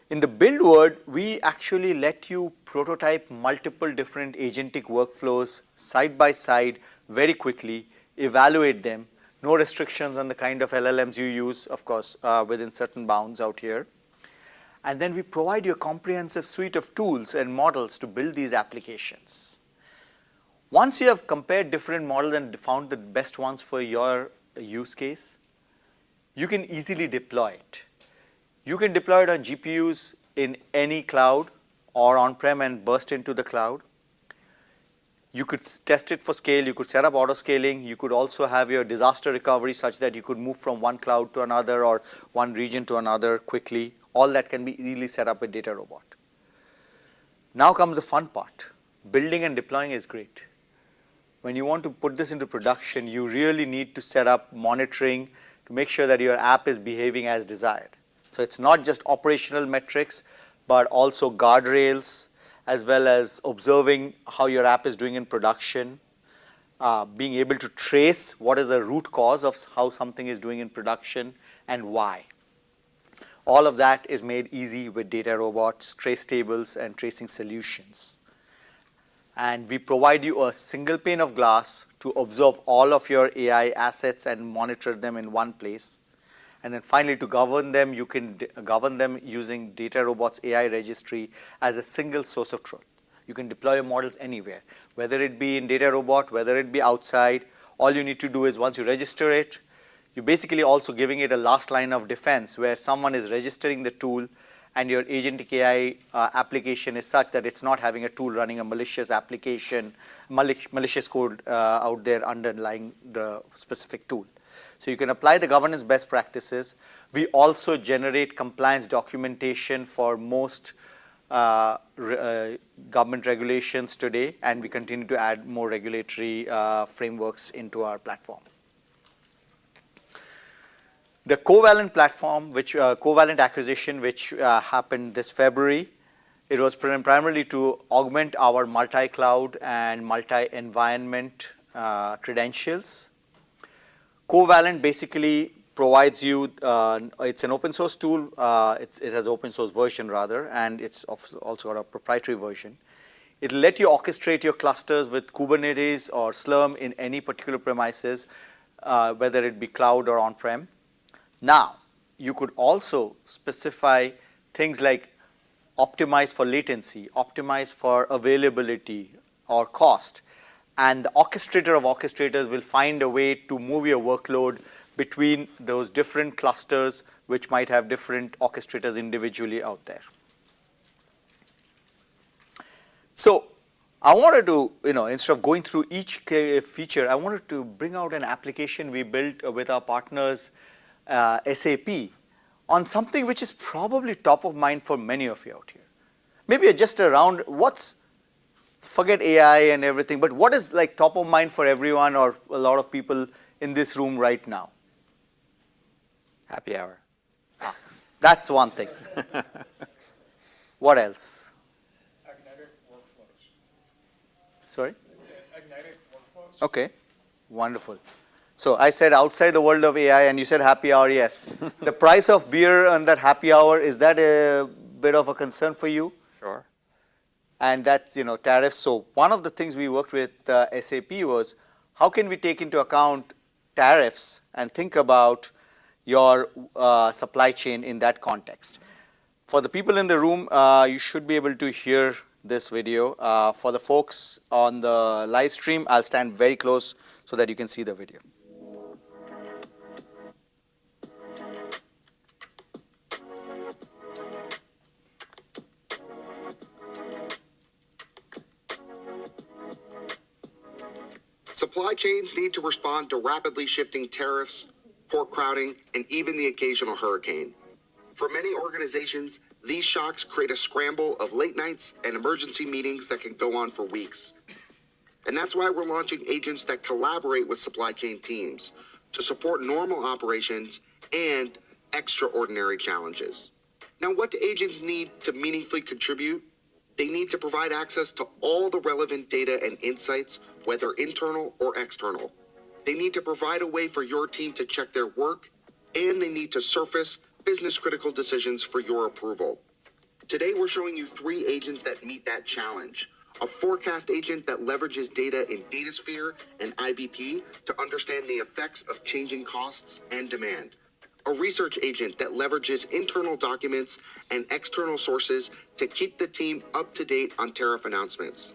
Speaker 3: In the build world, we actually let you prototype multiple different agentic workflows side by side very quickly, evaluate them, no restrictions on the kind of LLMs you use, of course, within certain bounds out here. And then we provide you a comprehensive suite of tools and models to build these applications. Once you have compared different models and found the best ones for your use case, you can easily deploy it. You can deploy it on GPUs in any cloud or on-prem and burst into the cloud. You could test it for scale. You could set up auto-scaling. You could also have your disaster recovery such that you could move from one cloud to another or one region to another quickly. All that can be easily set up with DataRobot. Now comes the fun part. Building and deploying is great. When you want to put this into production, you really need to set up monitoring to make sure that your app is behaving as desired. So it's not just operational metrics, but also guardrails, as well as observing how your app is doing in production, being able to trace what is the root cause of how something is doing in production and why. All of that is made easy with DataRobot's trace tables and tracing solutions. And we provide you a single pane of glass to observe all of your AI assets and monitor them in one place. And then finally, to govern them, you can govern them using DataRobot's AI registry as a single source of truth. You can deploy your models anywhere, whether it be in DataRobot, whether it be outside. All you need to do is once you register it, you're basically also giving it a last line of defense where someone is registering the tool and your agentic AI application is such that it's not having a tool running a malicious application, malicious code out there underlying the specific tool. So you can apply the governance best practices. We also generate compliance documentation for most government regulations today, and we continue to add more regulatory frameworks into our platform. The Covalent platform, Covalent acquisition, which happened this February, it was primarily to augment our multi-cloud and multi-environment credentials. Covalent basically provides you, it's an open source tool, it has an open source version rather, and it's also got a proprietary version. It'll let you orchestrate your clusters with Kubernetes or Slurm in any particular premises, whether it be cloud or on-prem. Now, you could also specify things like optimize for latency, optimize for availability or cost, and the orchestrator of orchestrators will find a way to move your workload between those different clusters which might have different orchestrators individually out there. So I wanted to, instead of going through each feature, I wanted to bring out an application we built with our partners SAP on something which is probably top of mind for many of you out here. Maybe just around forget AI and everything, but what is like top of mind for everyone or a lot of people in this room right now?
Speaker 1: Happy hour.
Speaker 3: That's one thing. What else?
Speaker 4: Agnetic workflows.
Speaker 3: Sorry?
Speaker 4: Agnetic workflows.
Speaker 3: Okay, wonderful. So I said outside the world of AI, and you said happy hour, yes. The price of beer on that happy hour, is that a bit of a concern for you?
Speaker 1: Sure.
Speaker 3: And that's, tariffs. So one of the things we worked with SAP was, how can we take into account tariffs and think about your supply chain in that context? For the people in the room, you should be able to hear this video. For the folks on the live stream, I'll stand very close so that you can see the video.
Speaker 5: Supply chains need to respond to rapidly shifting tariffs, port crowding, and even the occasional hurricane. For many organizations, these shocks create a scramble of late nights and emergency meetings that can go on for weeks. And that's why we're launching agents that collaborate with supply chain teams to support normal operations and extraordinary challenges. Now, what do agents need to meaningfully contribute? They need to provide access to all the relevant data and insights, whether internal or external. They need to provide a way for your team to check their work, and they need to surface business-critical decisions for your approval. Today, we're showing you 3 agents that meet that challenge. A forecast agent that leverages data in DataSphere and IBP to understand the effects of changing costs and demand. A research agent that leverages internal documents and external sources to keep the team up to date on tariff announcements.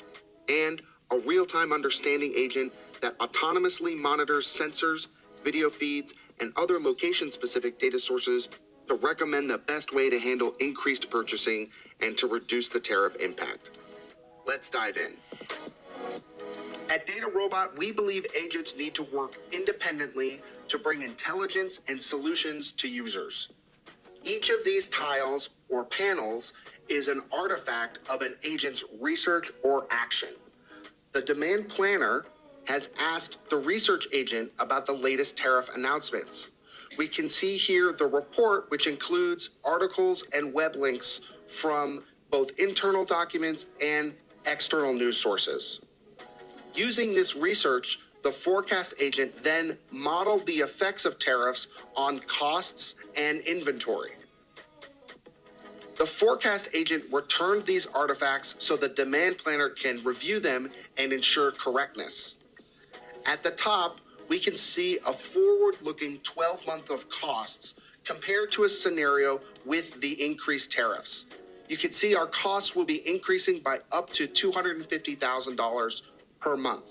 Speaker 5: And a real-time understanding agent that autonomously monitors sensors, video feeds, and other location-specific data sources to recommend the best way to handle increased purchasing and to reduce the tariff impact. Let's dive in. At DataRobot, we believe agents need to work independently to bring intelligence and solutions to users. Each of these tiles or panels is an artifact of an agent's research or action. The demand planner has asked the research agent about the latest tariff announcements. We can see here the report, which includes articles and web links from both internal documents and external news sources. Using this research, the forecast agent then modeled the effects of tariffs on costs and inventory. The forecast agent returned these artifacts so the demand planner can review them and ensure correctness. At the top, we can see a forward-looking 12-month of costs compared to a scenario with the increased tariffs. You can see our costs will be increasing by up to $250,000 per month.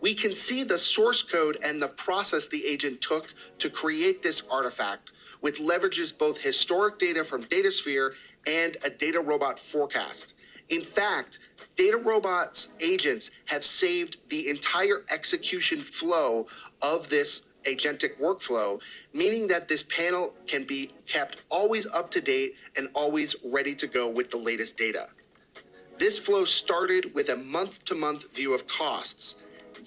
Speaker 5: We can see the source code and the process the agent took to create this artifact, which leverages both historic data from DataSphere and a DataRobot forecast. In fact, DataRobot's agents have saved the entire execution flow of this agentic workflow, meaning that this panel can be kept always up to date and always ready to go with the latest data. This flow started with a month-to-month view of costs.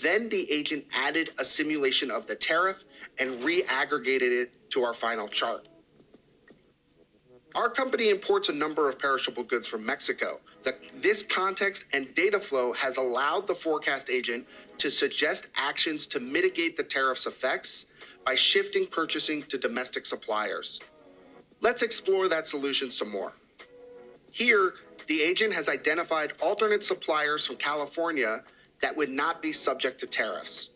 Speaker 5: Then the agent added a simulation of the tariff and re-aggregated it to our final chart. Our company imports a number of perishable goods from Mexico. This context and data flow has allowed the forecast agent to suggest actions to mitigate the tariff's effects by shifting purchasing to domestic suppliers. Let's explore that solution some more. Here, the agent has identified alternate suppliers from California that would not be subject to tariffs.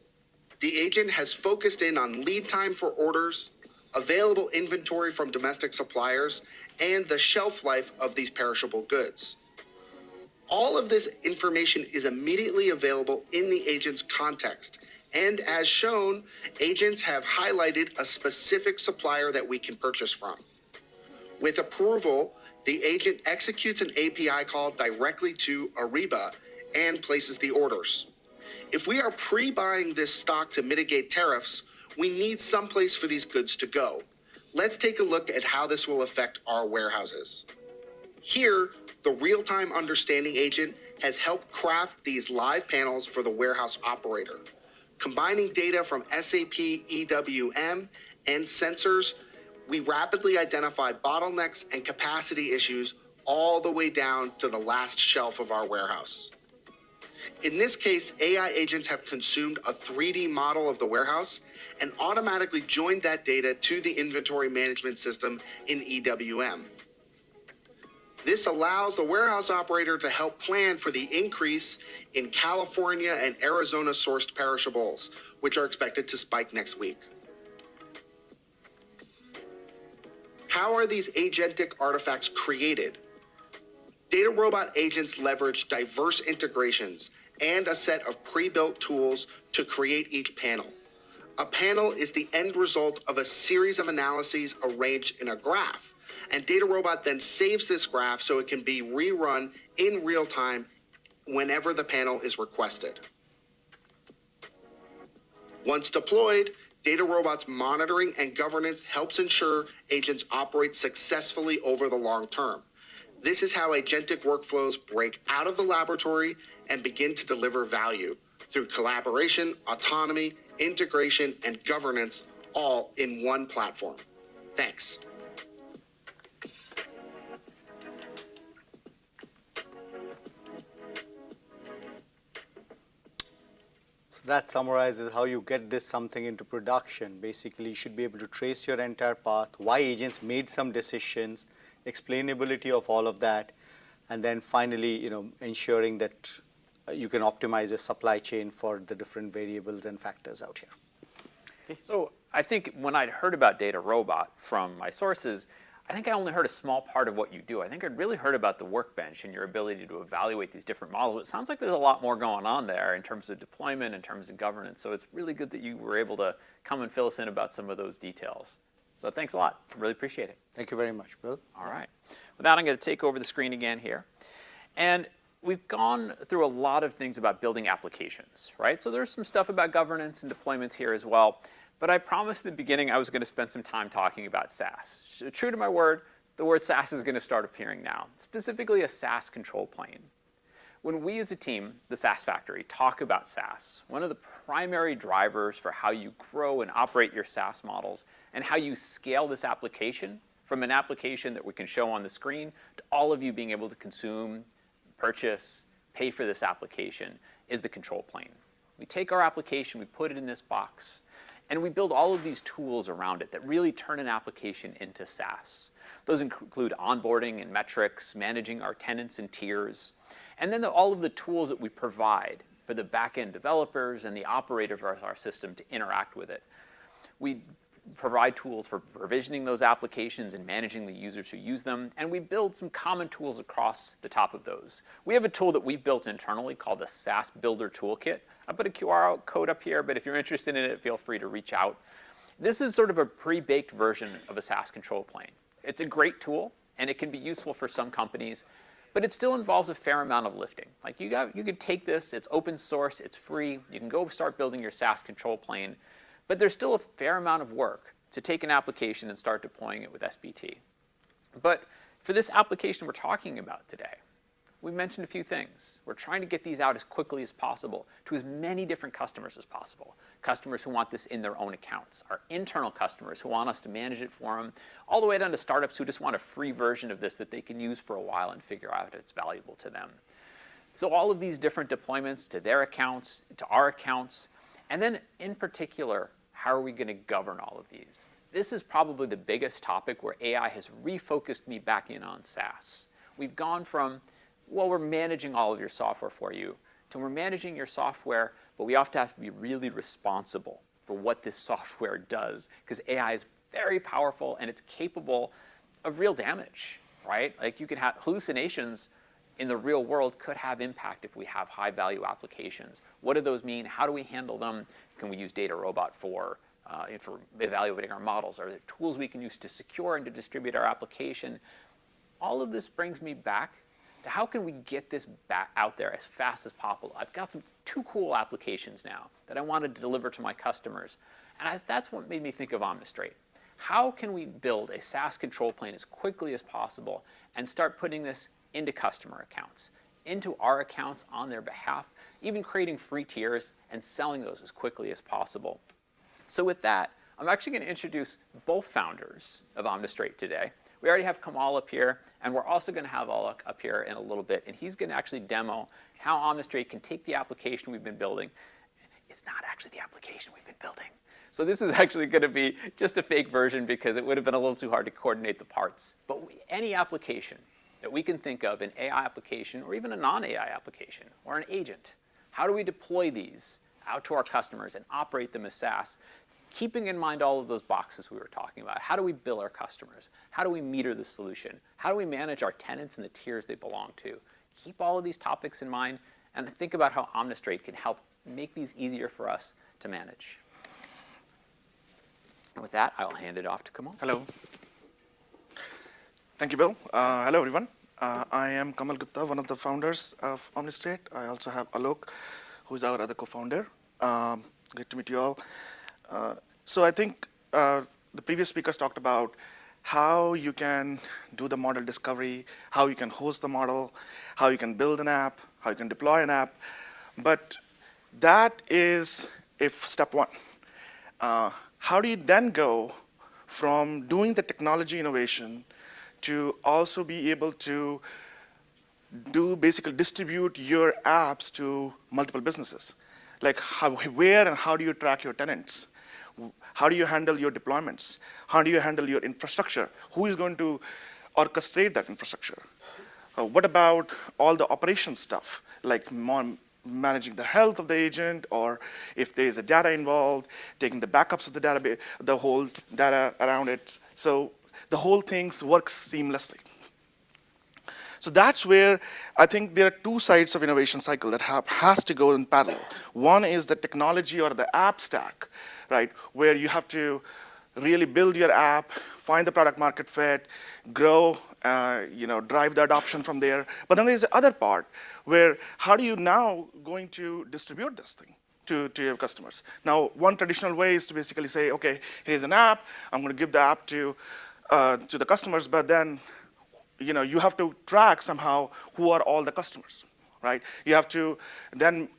Speaker 5: The agent has focused in on lead time for orders, available inventory from domestic suppliers, and the shelf life of these perishable goods. All of this information is immediately available in the agent's context. And as shown, agents have highlighted a specific supplier that we can purchase from. With approval, the agent executes an API call directly to Ariba and places the orders. If we are pre-buying this stock to mitigate tariffs, we need someplace for these goods to go. Let's take a look at how this will affect our warehouses. Here, the real-time understanding agent has helped craft these live panels for the warehouse operator. Combining data from SAP EWM and sensors, we rapidly identify bottlenecks and capacity issues all the way down to the last shelf of our warehouse. In this case, AI agents have consumed a 3D model of the warehouse and automatically joined that data to the inventory management system in EWM. This allows the warehouse operator to help plan for the increase in California and Arizona sourced perishables, which are expected to spike next week. How are these agentic artifacts created? Data robot agents leverage diverse integrations and a set of pre-built tools to create each panel. A panel is the end result of a series of analyses arranged in a graph, and Data Robot then saves this graph so it can be rerun in real time whenever the panel is requested. Once deployed, Data Robot's monitoring and governance helps ensure agents operate successfully over the long term. This is how agentic workflows break out of the laboratory and begin to deliver value through collaboration, autonomy, integration, and governance, all in one platform. Thanks.
Speaker 3: So that summarizes how you get this something into production. Basically, you should be able to trace your entire path, why agents made some decisions, explainability of all of that, and then finally, ensuring that you can optimize your supply chain for the different variables and factors out here. Okay.
Speaker 1: So I think when I'd heard about Data Robot from my sources, I think I only heard a small part of what you do. I think I'd really heard about the workbench and your ability to evaluate these different models. It sounds like there's a lot more going on there in terms of deployment, in terms of governance. So it's really good that you were able to come and fill us in about some of those details. So thanks a lot. Really appreciate it.
Speaker 3: Thank you very much, Bill.
Speaker 1: All right. With that, I'm going to take over the screen again here. And we've gone through a lot of things about building applications, right? So there's some stuff about governance and deployments here as well. But I promised in the beginning I was going to spend some time talking about SaaS. So true to my word, the word SaaS is going to start appearing now, specifically a SaaS control plane. When we as a team, the SaaS Factory, talk about SaaS, one of the primary drivers for how you grow and operate your SaaS models and how you scale this application from an application that we can show on the screen to all of you being able to consume, purchase, pay for this application is the control plane. We take our application, we put it in this box, and we build all of these tools around it that really turn an application into SaaS. Those include onboarding and metrics, managing our tenants and tiers, and then all of the tools that we provide for the back-end developers and the operators of our system to interact with it. We provide tools for provisioning those applications and managing the users who use them, and we build some common tools across the top of those. We have a tool that we've built internally called the SaaS Builder Toolkit. I put a QR code up here, but if you're interested in it, feel free to reach out. This is sort of a pre-baked version of a SaaS control plane. It's a great tool, and it can be useful for some companies, but it still involves a fair amount of lifting. Like you can take this, it's open source, it's free, you can go start building your SaaS control plane, but there's still a fair amount of work to take an application and start deploying it with SBT. But for this application we're talking about today, we mentioned a few things. We're trying to get these out as quickly as possible to as many different customers as possible. Customers who want this in their own accounts, our internal customers who want us to manage it for them, all the way down to startups who just want a free version of this that they can use for a while and figure out if it's valuable to them. So all of these different deployments to their accounts, to our accounts, and then in particular, how are we going to govern all of these? This is probably the biggest topic where AI has refocused me back in on SaaS. We've gone from, well, we're managing all of your software for you, to we're managing your software, but we have to be really responsible for what this software does, because AI is very powerful and it's capable of real damage, right? Like you could have hallucinations in the real world could have impact if we have high value applications. What do those mean? How do we handle them? Can we use Data Robot for evaluating our models? Are there tools we can use to secure and to distribute our application? All of this brings me back to how can we get this back out there as fast as possible. I've got two cool applications now that I wanted to deliver to my customers. And that's what made me think of Omnistrate. How can we build a SaaS control plane as quickly as possible and start putting this into customer accounts, into our accounts on their behalf, even creating free tiers and selling those as quickly as possible. So with that, I'm actually going to introduce both founders of OmniStraight today. We already have Kamal up here, and we're also going to have Alok up here in a little bit, and he's going to actually demo how OmniStraight can take the application we've been building. It's not actually the application we've been building. So this is actually going to be just a fake version because it would have been a little too hard to coordinate the parts. But any application that we can think of, an AI application or even a non-AI application or an agent, how do we deploy these out to our customers and operate them as SaaS, keeping in mind all of those boxes we were talking about? How do we bill our customers? How do we meter the solution? How do we manage our tenants and the tiers they belong to? Keep all of these topics in mind and think about how OmniStraight can help make these easier for us to manage. And with that, I'll hand it off to Kamal.
Speaker 6: Hello. Thank you, Bill. Hello, everyone. I am Kamal Gupta, one of the founders of OmniStraight. I also have Alok, who is our other co-founder. Great to meet you all. So I think the previous speakers talked about how you can do the model discovery, how you can host the model, how you can build an app, how you can deploy an app. But that is if step one. How do you then go from doing the technology innovation to also be able to basically distribute your apps to multiple businesses? Like where and how do you track your tenants? How do you handle your deployments? How do you handle your infrastructure? Who is going to orchestrate that infrastructure? What about all the operations stuff, like managing the health of the agent, or if there is a data involved, taking the backups of the database, the whole data around it. So the whole thing works seamlessly. So that's where I think there are two sides of innovation cycle that has to go in parallel. One is the technology or the app stack, right, where you have to really build your app, find the product market fit, grow, drive the adoption from there. But then there's the other part where how do you now going to distribute this thing to your customers? Now, one traditional way is to basically say, okay, here's an app. I'm going to give the app to the customers, but then you have to track somehow who are all the customers, right? You have to then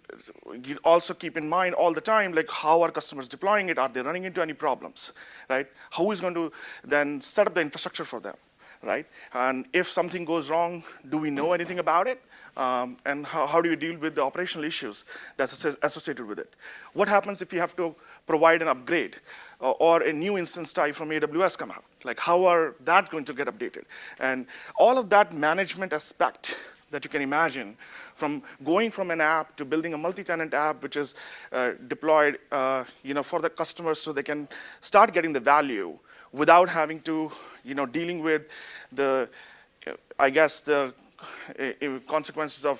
Speaker 6: you also keep in mind all the time, like how are customers deploying it? Are they running into any problems, right? Who is going to then set up the infrastructure for them, right? And if something goes wrong, do we know anything about it? And how do you deal with the operational issues that's associated with it? What happens if you have to provide an upgrade or a new instance type from AWS come out? Like how are that going to get updated? And all of that management aspect that you can imagine, from going from an app to building a multi-tenant app, which is deployed for the customers so they can start getting the value without having to, dealing with the, the consequences of,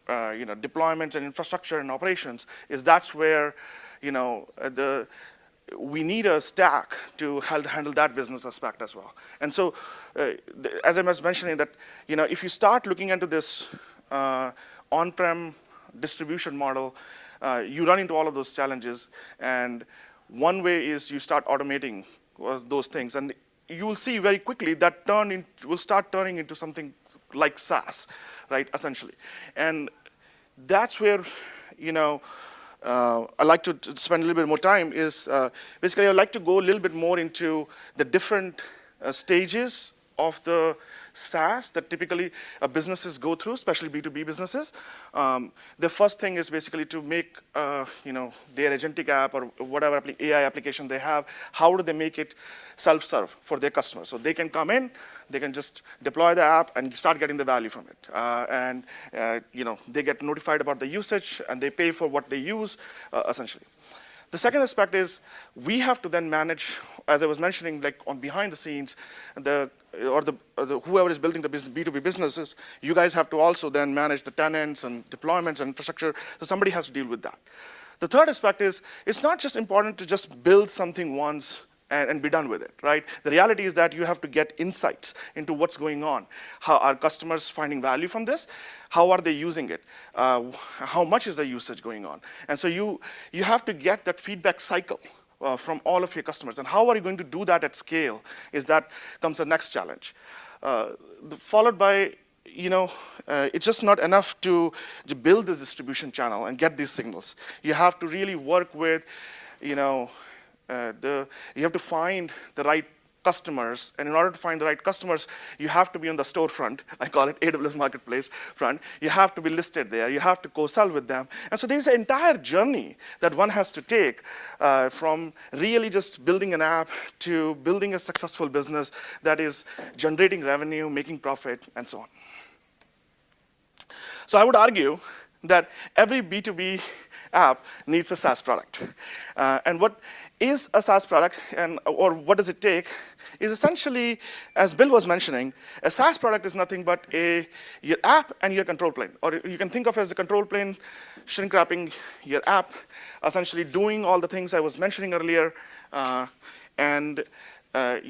Speaker 6: deployments and infrastructure and operations, that's where, we need a stack to handle that business aspect as well. And so, as I was mentioning that, if you start looking into this on-prem distribution model, you run into all of those challenges. And one way is you start automating those things. And you will see very quickly that will start turning into something like SaaS, right, essentially. And that's where, I like to spend a little bit more time is basically I like to go a little bit more into the different stages of the SaaS that typically businesses go through, especially B2B businesses. The first thing is basically to make their agentic app or whatever AI application they have, how do they make it self-serve for their customers? So they can come in, they can just deploy the app and start getting the value from it. They get notified about the usage and they pay for what they use, essentially. The second aspect is we have to then manage, as I was mentioning, like on behind the scenes, whoever is building the B2B businesses, you guys have to also then manage the tenants and deployments and infrastructure. So somebody has to deal with that. The third aspect is it's not just important to just build something once and be done with it, right? The reality is that you have to get insights into what's going on. How are customers finding value from this? How are they using it? How much is the usage going on? And so you have to get that feedback cycle from all of your customers. And how are you going to do that at scale? That comes the next challenge. Followed by it's just not enough to build this distribution channel and get these signals. You have to really work with, you have to find the right customers, and in order to find the right customers, you have to be on the storefront. I call it AWS Marketplace front. You have to be listed there. You have to co-sell with them. And so there's an entire journey that one has to take from really just building an app to building a successful business that is generating revenue, making profit, and so on. So I would argue that every B2B app needs a SaaS product. And what is a SaaS product, or what does it take, is essentially, as Bill was mentioning, a SaaS product is nothing but your app and your control plane. Or you can think of it as a control plane, shrink wrapping your app, essentially doing all the things I was mentioning earlier, and that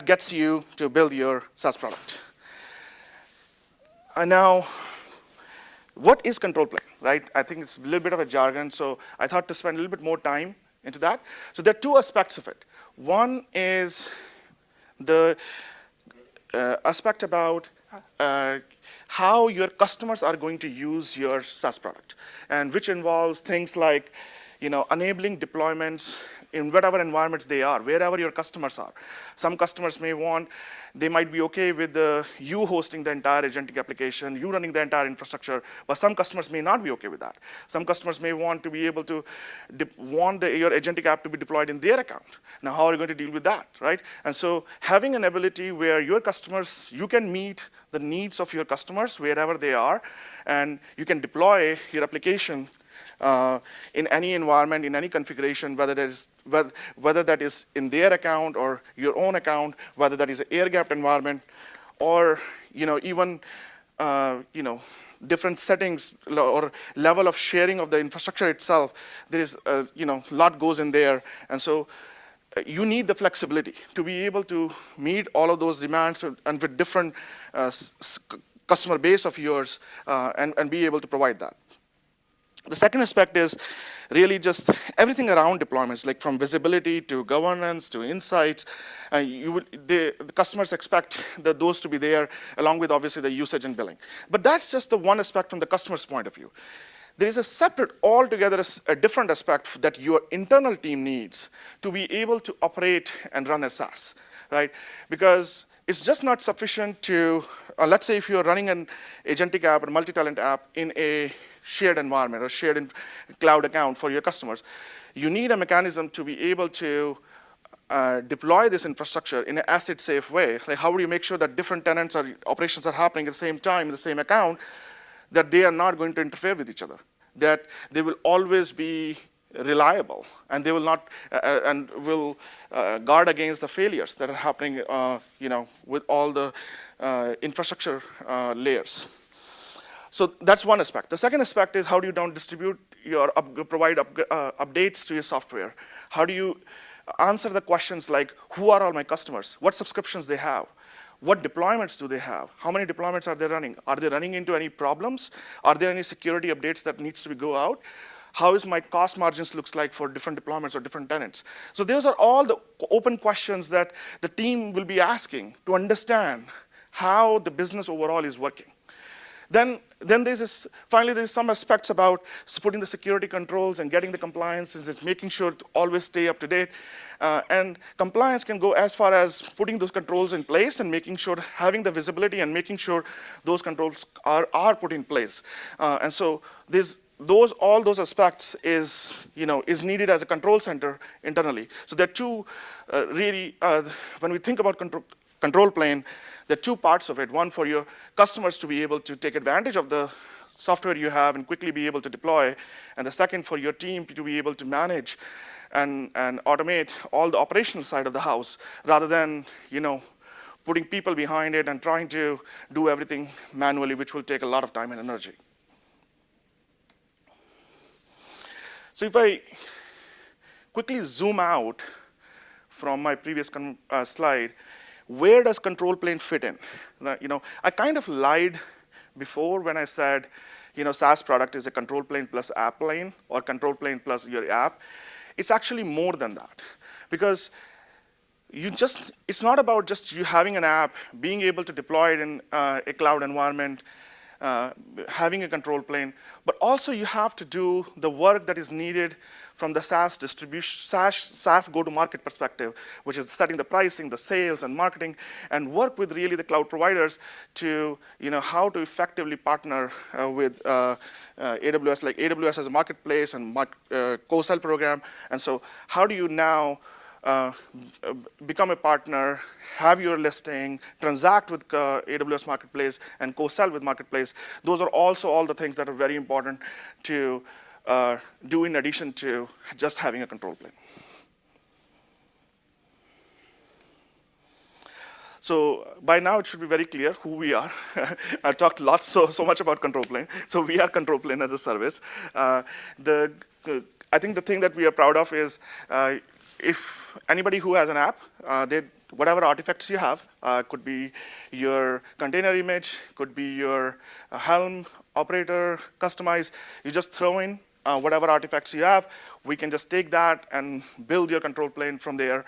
Speaker 6: gets you to build your SaaS product. Now, what is control plane, right? I think it's a little bit of a jargon, so I thought to spend a little bit more time into that. So there are two aspects of it. One is the aspect about how your customers are going to use your SaaS product, and which involves things like enabling deployments in whatever environments they are, wherever your customers are. Some customers they might be okay with you hosting the entire agentic application, you running the entire infrastructure, but some customers may not be okay with that. Some customers may want to be able to your agentic app to be deployed in their account. Now, how are you going to deal with that, right? And so having an ability where your customers, you can meet the needs of your customers wherever they are, and you can deploy your application in any environment, in any configuration, whether that is in their account or your own account, whether that is an air-gapped environment, or even different settings or level of sharing of the infrastructure itself. There is a lot goes in there, and so you need the flexibility to be able to meet all of those demands and with different customer base of yours, and be able to provide that. The second aspect is really just everything around deployments, like from visibility to governance to insights. The customers expect those to be there, along with obviously the usage and billing. But that's just the one aspect from the customer's point of view. There is a separate, altogether a different aspect that your internal team needs to be able to operate and run a SaaS, right? Because it's just not sufficient to, let's say if you're running an agentic app or multi-tenant app in a shared environment or shared cloud account for your customers, you need a mechanism to be able to deploy this infrastructure in an asset-safe way. Like, how do you make sure that different tenants or operations are happening at the same time in the same account, that they are not going to interfere with each other, that they will always be reliable, and they will not and will guard against the failures that are happening, with all the infrastructure layers. So that's one aspect. The second aspect is how do you distribute provide updates to your software? How do you answer the questions like, who are all my customers? What subscriptions they have? What deployments do they have? How many deployments are they running? Are they running into any problems? Are there any security updates that needs to go out? How is my cost margins looks like for different deployments or different tenants? So those are all the open questions that the team will be asking to understand how the business overall is working. Then finally there's some aspects about putting the security controls and getting the compliance, and it's making sure to always stay up to date. And compliance can go as far as putting those controls in place and making sure, having the visibility and making sure those controls are put in place. And so all those aspects is needed as a control center internally. So there are two really, when we think about control plane, there are two parts of it. One for your customers to be able to take advantage of the software you have and quickly be able to deploy, and the second for your team to be able to manage and automate all the operational side of the house, rather than putting people behind it and trying to do everything manually, which will take a lot of time and energy. So if I quickly zoom out from my previous slide, where does control plane fit in? I kind of lied before when I said, SaaS product is a control plane plus app plane, or control plane plus your app. It's actually more than that, because it's not about just you having an app, being able to deploy it in a cloud environment, having a control plane, but also you have to do the work that is needed from the SaaS distribution, SaaS go-to-market perspective, which is setting the pricing, the sales, and marketing, and work with really the cloud providers to, how to effectively partner with AWS, like AWS as a marketplace and co-sell program. And so how do you now become a partner, have your listing, transact with AWS Marketplace, and co-sell with Marketplace? Those are also all the things that are very important to do in addition to just having a control plane. So by now it should be very clear who we are. I talked so much about control plane. So we are control plane as a service. I think the thing that we are proud of is if anybody who has an app, whatever artifacts you have, could be your container image, could be your Helm, operator, customize, you just throw in whatever artifacts you have. We can just take that and build your control plane from there,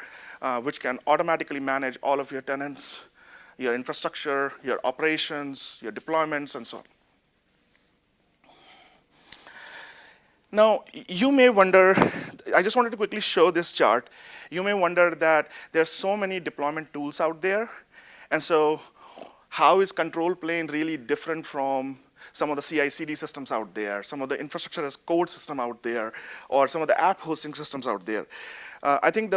Speaker 6: which can automatically manage all of your tenants, your infrastructure, your operations, your deployments, and so on. Now, you may wonder, I just wanted to quickly show this chart. You may wonder that there's so many deployment tools out there, and so how is control plane really different from some of the CI/CD systems out there, some of the infrastructure as code system out there, or some of the app hosting systems out there? I think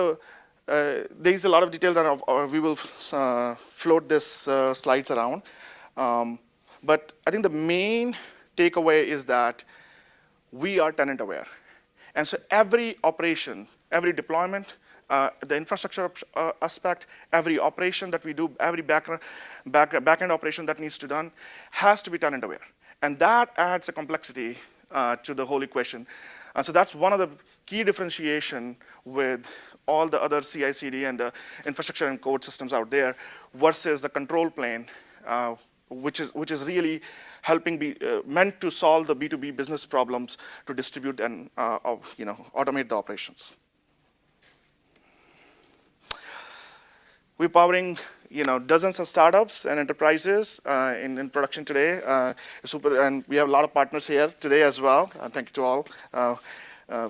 Speaker 6: there's a lot of detail that we will float this slides around. But I think the main takeaway is that we are tenant aware. And so every operation, every deployment, the infrastructure aspect, every operation that we do, every backend operation that needs to be done has to be tenant aware. And that adds a complexity to the whole equation. And so that's one of the key differentiation with all the other CI/CD and the infrastructure and code systems out there versus the control plane, which is really helping meant to solve the B2B business problems to distribute and automate the operations. We're powering dozens of startups and enterprises in production today. And we have a lot of partners here today as well. Thank you to all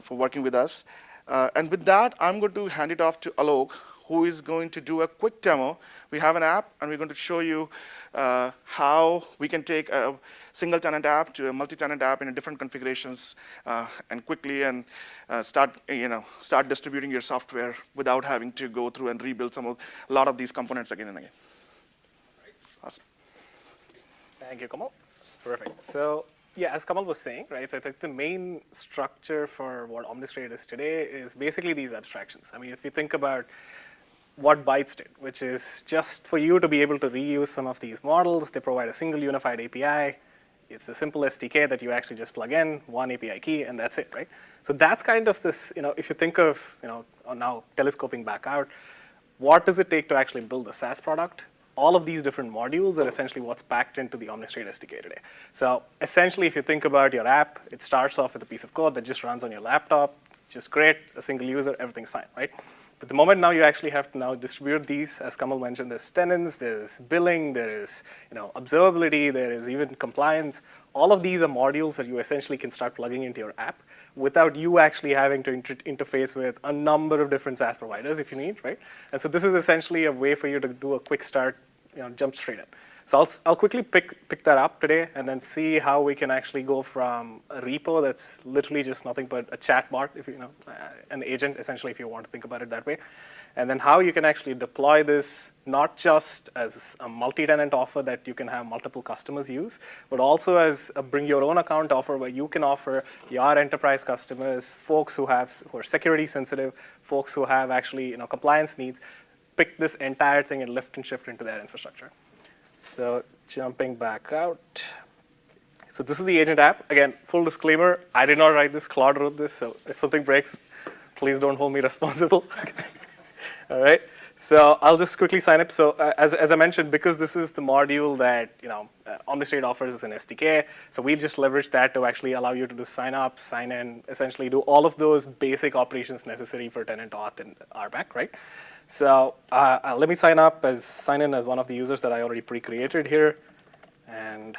Speaker 6: for working with us. And with that, I'm going to hand it off to Alok, who is going to do a quick demo. We have an app, and we're going to show you how we can take a single tenant app to a multi-tenant app in different configurations and quickly start distributing your software without having to go through and rebuild a lot of these components again and again.
Speaker 7: Right.
Speaker 6: Awesome.
Speaker 7: Thank you, Kamal. Perfect. So yeah, as Kamal was saying, right, so I think the main structure for what Omnistrate is today is basically these abstractions. I mean, if you think about what Bytes did, which is just for you to be able to reuse some of these models, they provide a single unified API. It's a simple SDK that you actually just plug in, one API key, and that's it, right? So that's kind of this, if you think of, now telescoping back out, what does it take to actually build a SaaS product? All of these different modules are essentially what's packed into the Omnistrate SDK today. So essentially, if you think about your app, it starts off with a piece of code that just runs on your laptop, just great, a single user, everything's fine, right? But the moment now you actually have to now distribute these, as Kamal mentioned, there's tenants, there's billing, there is observability, there is even compliance. All of these are modules that you essentially can start plugging into your app without you actually having to interface with a number of different SaaS providers if you need, right? And so this is essentially a way for you to do a quick start, jump straight in. So I'll quickly pick that up today and then see how we can actually go from a repo that's literally just nothing but a chat bot, if an agent, essentially, if you want to think about it that way. And then how you can actually deploy this not just as a multi-tenant offer that you can have multiple customers use, but also as a bring your own account offer where you can offer your enterprise customers, folks who are security sensitive, folks who have actually compliance needs, pick this entire thing and lift and shift into their infrastructure. So jumping back out. So this is the agent app. Again, full disclaimer, I did not write this, Claude wrote this, so if something breaks, please don't hold me responsible. All right. So I'll just quickly sign up. So as I mentioned, because this is the module that OmniStrate offers as an SDK, so we just leverage that to actually allow you to do sign up, sign in, essentially do all of those basic operations necessary for tenant auth and RBAC, right? So let me sign in as one of the users that I already pre-created here, and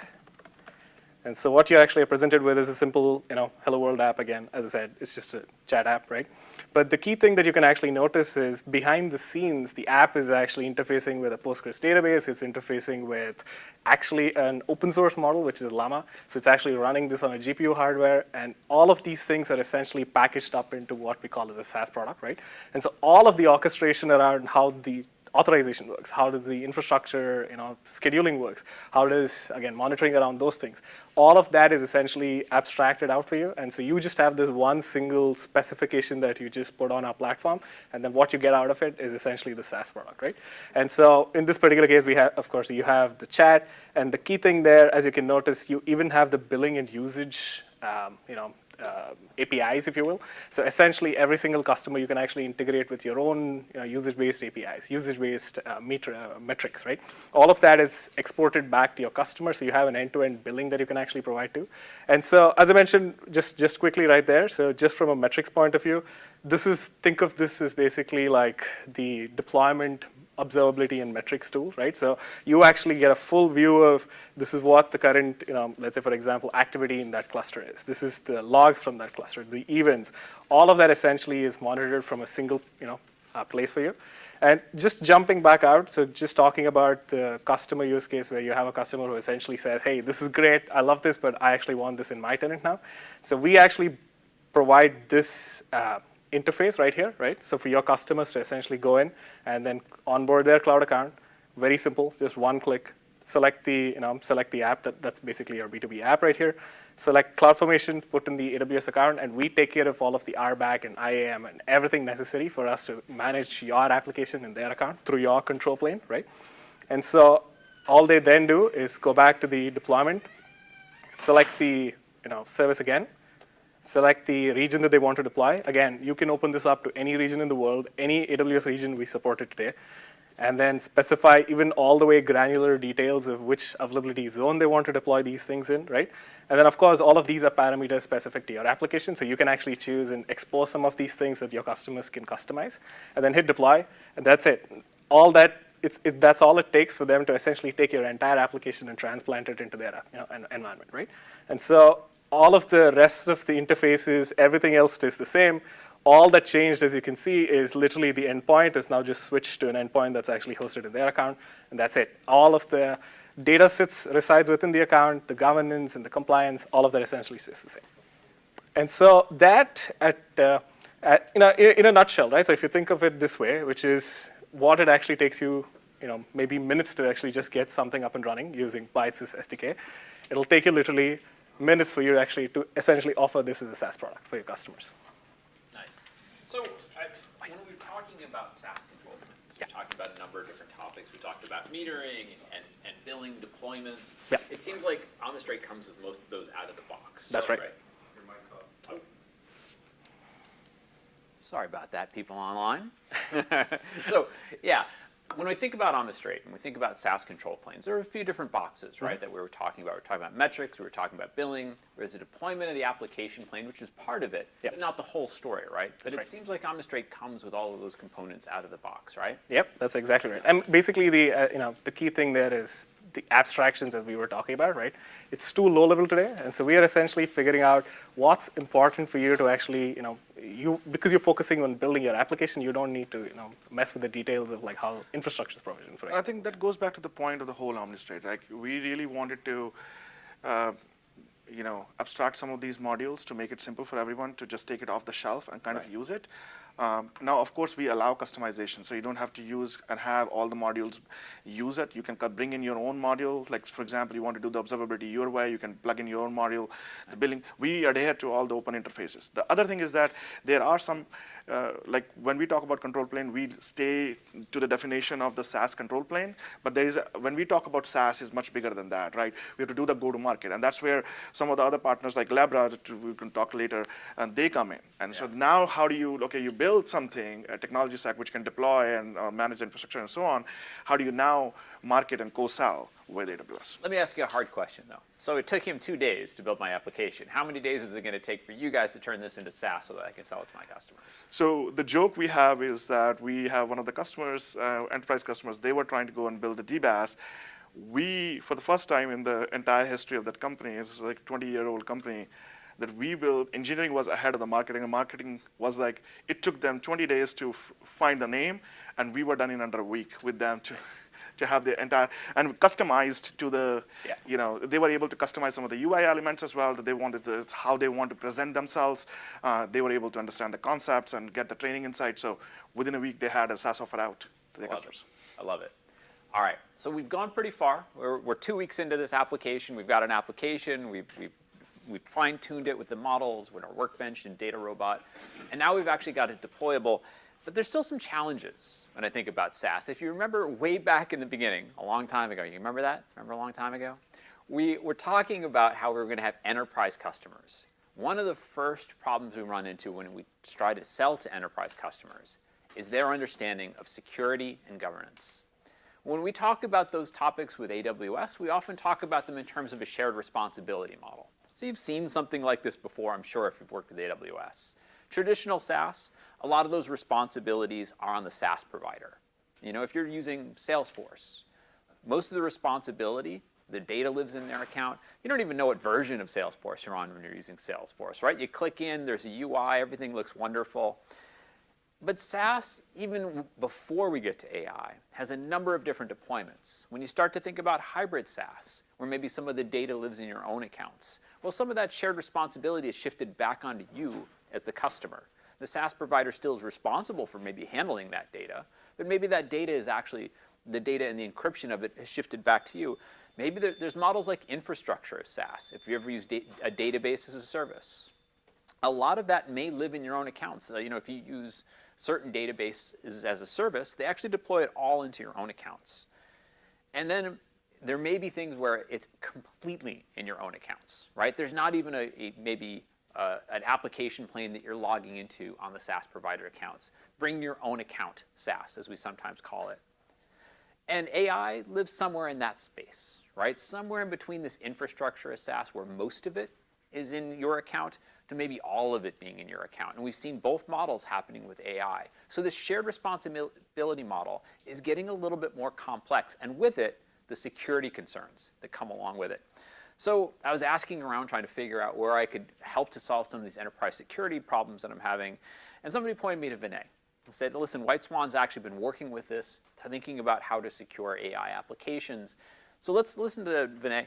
Speaker 7: so what you actually are presented with is a simple, Hello World app. Again, as I said, it's just a chat app, right? But the key thing that you can actually notice is behind the scenes, the app is actually interfacing with a Postgres database. It's interfacing with actually an open source model, which is Llama. So it's actually running this on a GPU hardware. And all of these things are essentially packaged up into what we call as a SaaS product, right? And so all of the orchestration around how the authorization works, how does the infrastructure, scheduling works, how does, again, monitoring around those things. All of that is essentially abstracted out for you, and so you just have this one single specification that you just put on our platform, and then what you get out of it is essentially the SaaS product, right? And so in this particular case, we have, of course, you have the chat, and the key thing there, as you can notice, you even have the billing and usage, APIs, if you will. So essentially, every single customer you can actually integrate with your own usage-based APIs, usage-based metrics, right? All of that is exported back to your customer, so you have an end-to-end billing that you can actually provide to. And so, as I mentioned, just quickly right there, so just from a metrics point of view, think of this as basically like the deployment observability and metrics tool, right? So you actually get a full view of this is what the current, let's say, for example, activity in that cluster is. This is the logs from that cluster, the events. All of that essentially is monitored from a single, place for you. And just jumping back out, so just talking about the customer use case where you have a customer who essentially says, hey, this is great, I love this, but I actually want this in my tenant now. So we actually provide this interface right here, right? So for your customers to essentially go in and then onboard their cloud account, very simple, just one click, select the app, that's basically your B2B app right here, select CloudFormation, put in the AWS account, and we take care of all of the RBAC and IAM and everything necessary for us to manage your application in their account through your control plane, right? And so all they then do is go back to the deployment, select the service again, select the region that they want to deploy. Again, you can open this up to any region in the world, any AWS region we supported today, and then specify even all the way granular details of which availability zone they want to deploy these things in, right? And then, of course, all of these are parameters specific to your application, so you can actually choose and expose some of these things that your customers can customize, and then hit deploy, and that's it. All that, that's all it takes for them to essentially take your entire application and transplant it into their environment, right? And so all of the rest of the interfaces, everything else stays the same. All that changed, as you can see, is literally the endpoint is now just switched to an endpoint that's actually hosted in their account, and that's it. All of the data resides within the account, the governance and the compliance, all of that essentially stays the same. And so that, in a nutshell, right? So if you think of it this way, which is what it actually takes you, maybe minutes to actually just get something up and running using Bytes' SDK, it'll take you literally minutes for you actually to essentially offer this as a SaaS product for your customers.
Speaker 1: Nice. So when we were talking about SaaS control plans, we talked about a number of different topics. We talked about metering and billing deployments.
Speaker 7: Yeah.
Speaker 1: It seems like OmniStrate comes with most of those out of the box.
Speaker 7: That's right.
Speaker 4: Your mic's off.
Speaker 1: Oh. Sorry about that, people online. So, yeah. When we think about OmniStrate and we think about SaaS control planes, there are a few different boxes, right, that we were talking about. We were talking about metrics, we were talking about billing, there's a deployment of the application plane, which is part of it, but not the whole story, right? But it seems like OmniStrate comes with all of those components out of the box, right?
Speaker 7: Yep, that's exactly right. And basically the key thing there is the abstractions as we were talking about, right? It's too low level today, and so we are essentially figuring out what's important for you to actually, because you're focusing on building your application, you don't need to, mess with the details of like how infrastructure is provisioned for it.
Speaker 6: I think that goes back to the point of the whole OmniStrate. Like we really wanted to, abstract some of these modules to make it simple for everyone to just take it off the shelf and kind of use it. Now, of course, we allow customization, so you don't have to use and have all the modules use it. You can bring in your own module. Like, for example, you want to do the observability your way, you can plug in your own module. The billing, we adhere to all the open interfaces. The other thing is that there are some, like when we talk about control plane, we stay to the definition of the SaaS control plane, but when we talk about SaaS, is much bigger than that, right? We have to do the go-to-market, and that's where some of the other partners like Labra, we can talk later, and they come in. And so now how do you, okay, you build something, a technology stack which can deploy and manage infrastructure and so on. How do you now market and co-sell with AWS?
Speaker 1: Let me ask you a hard question, though. So it took him 2 days to build my application. How many days is it going to take for you guys to turn this into SaaS so that I can sell it to my customers?
Speaker 6: So the joke we have is that we have one of the customers, enterprise customers, they were trying to go and build a DBaaS. We, for the first time in the entire history of that company, it's like a 20-year-old company, that we built, engineering was ahead of the marketing, and marketing was like, it took them 20 days to find the name, and we were done in under a week with them to have the entire, and customized to the, they were able to customize some of the UI elements as well, that they wanted to, how they want to present themselves. They were able to understand the concepts and get the training inside. So within a week, they had a SaaS offer out to their customers.
Speaker 1: I love it. All right, so we've gone pretty far. We're 2 weeks into this application. We've got an application. We've fine-tuned it with the models, with our Workbench and Data Robot, and now we've actually got it deployable. But there's still some challenges when I think about SaaS. If you remember way back in the beginning, a long time ago, you remember that? Remember a long time ago? We were talking about how we were going to have enterprise customers. One of the first problems we run into when we try to sell to enterprise customers is their understanding of security and governance. When we talk about those topics with AWS, we often talk about them in terms of a shared responsibility model. So you've seen something like this before, I'm sure, if you've worked with AWS. Traditional SaaS, a lot of those responsibilities are on the SaaS provider. You know, if you're using Salesforce, most of the responsibility, the data lives in their account. You don't even know what version of Salesforce you're on when you're using Salesforce, right? You click in, there's a UI, everything looks wonderful. But SaaS, even before we get to AI, has a number of different deployments. When you start to think about hybrid SaaS, where maybe some of the data lives in your own accounts, well, some of that shared responsibility is shifted back onto you as the customer. The SaaS provider still is responsible for maybe handling that data, but maybe that data is actually, the data and the encryption of it has shifted back to you. Maybe there's models like infrastructure of SaaS, if you ever use a database as a service. A lot of that may live in your own accounts. You know, if you use certain databases as a service, they actually deploy it all into your own accounts. And then there may be things where it's completely in your own accounts, right? There's not even an application plane that you're logging into on the SaaS provider accounts. Bring your own account SaaS, as we sometimes call it. And AI lives somewhere in that space, right? Somewhere in between this infrastructure of SaaS, where most of it is in your account, to maybe all of it being in your account. And we've seen both models happening with AI. So this shared responsibility model is getting a little bit more complex, and with it, the security concerns that come along with it. So I was asking around trying to figure out where I could help to solve some of these enterprise security problems that I'm having, and somebody pointed me to Vinay. He said, listen, White Swan's actually been working with this, thinking about how to secure AI applications. So let's listen to Vinay,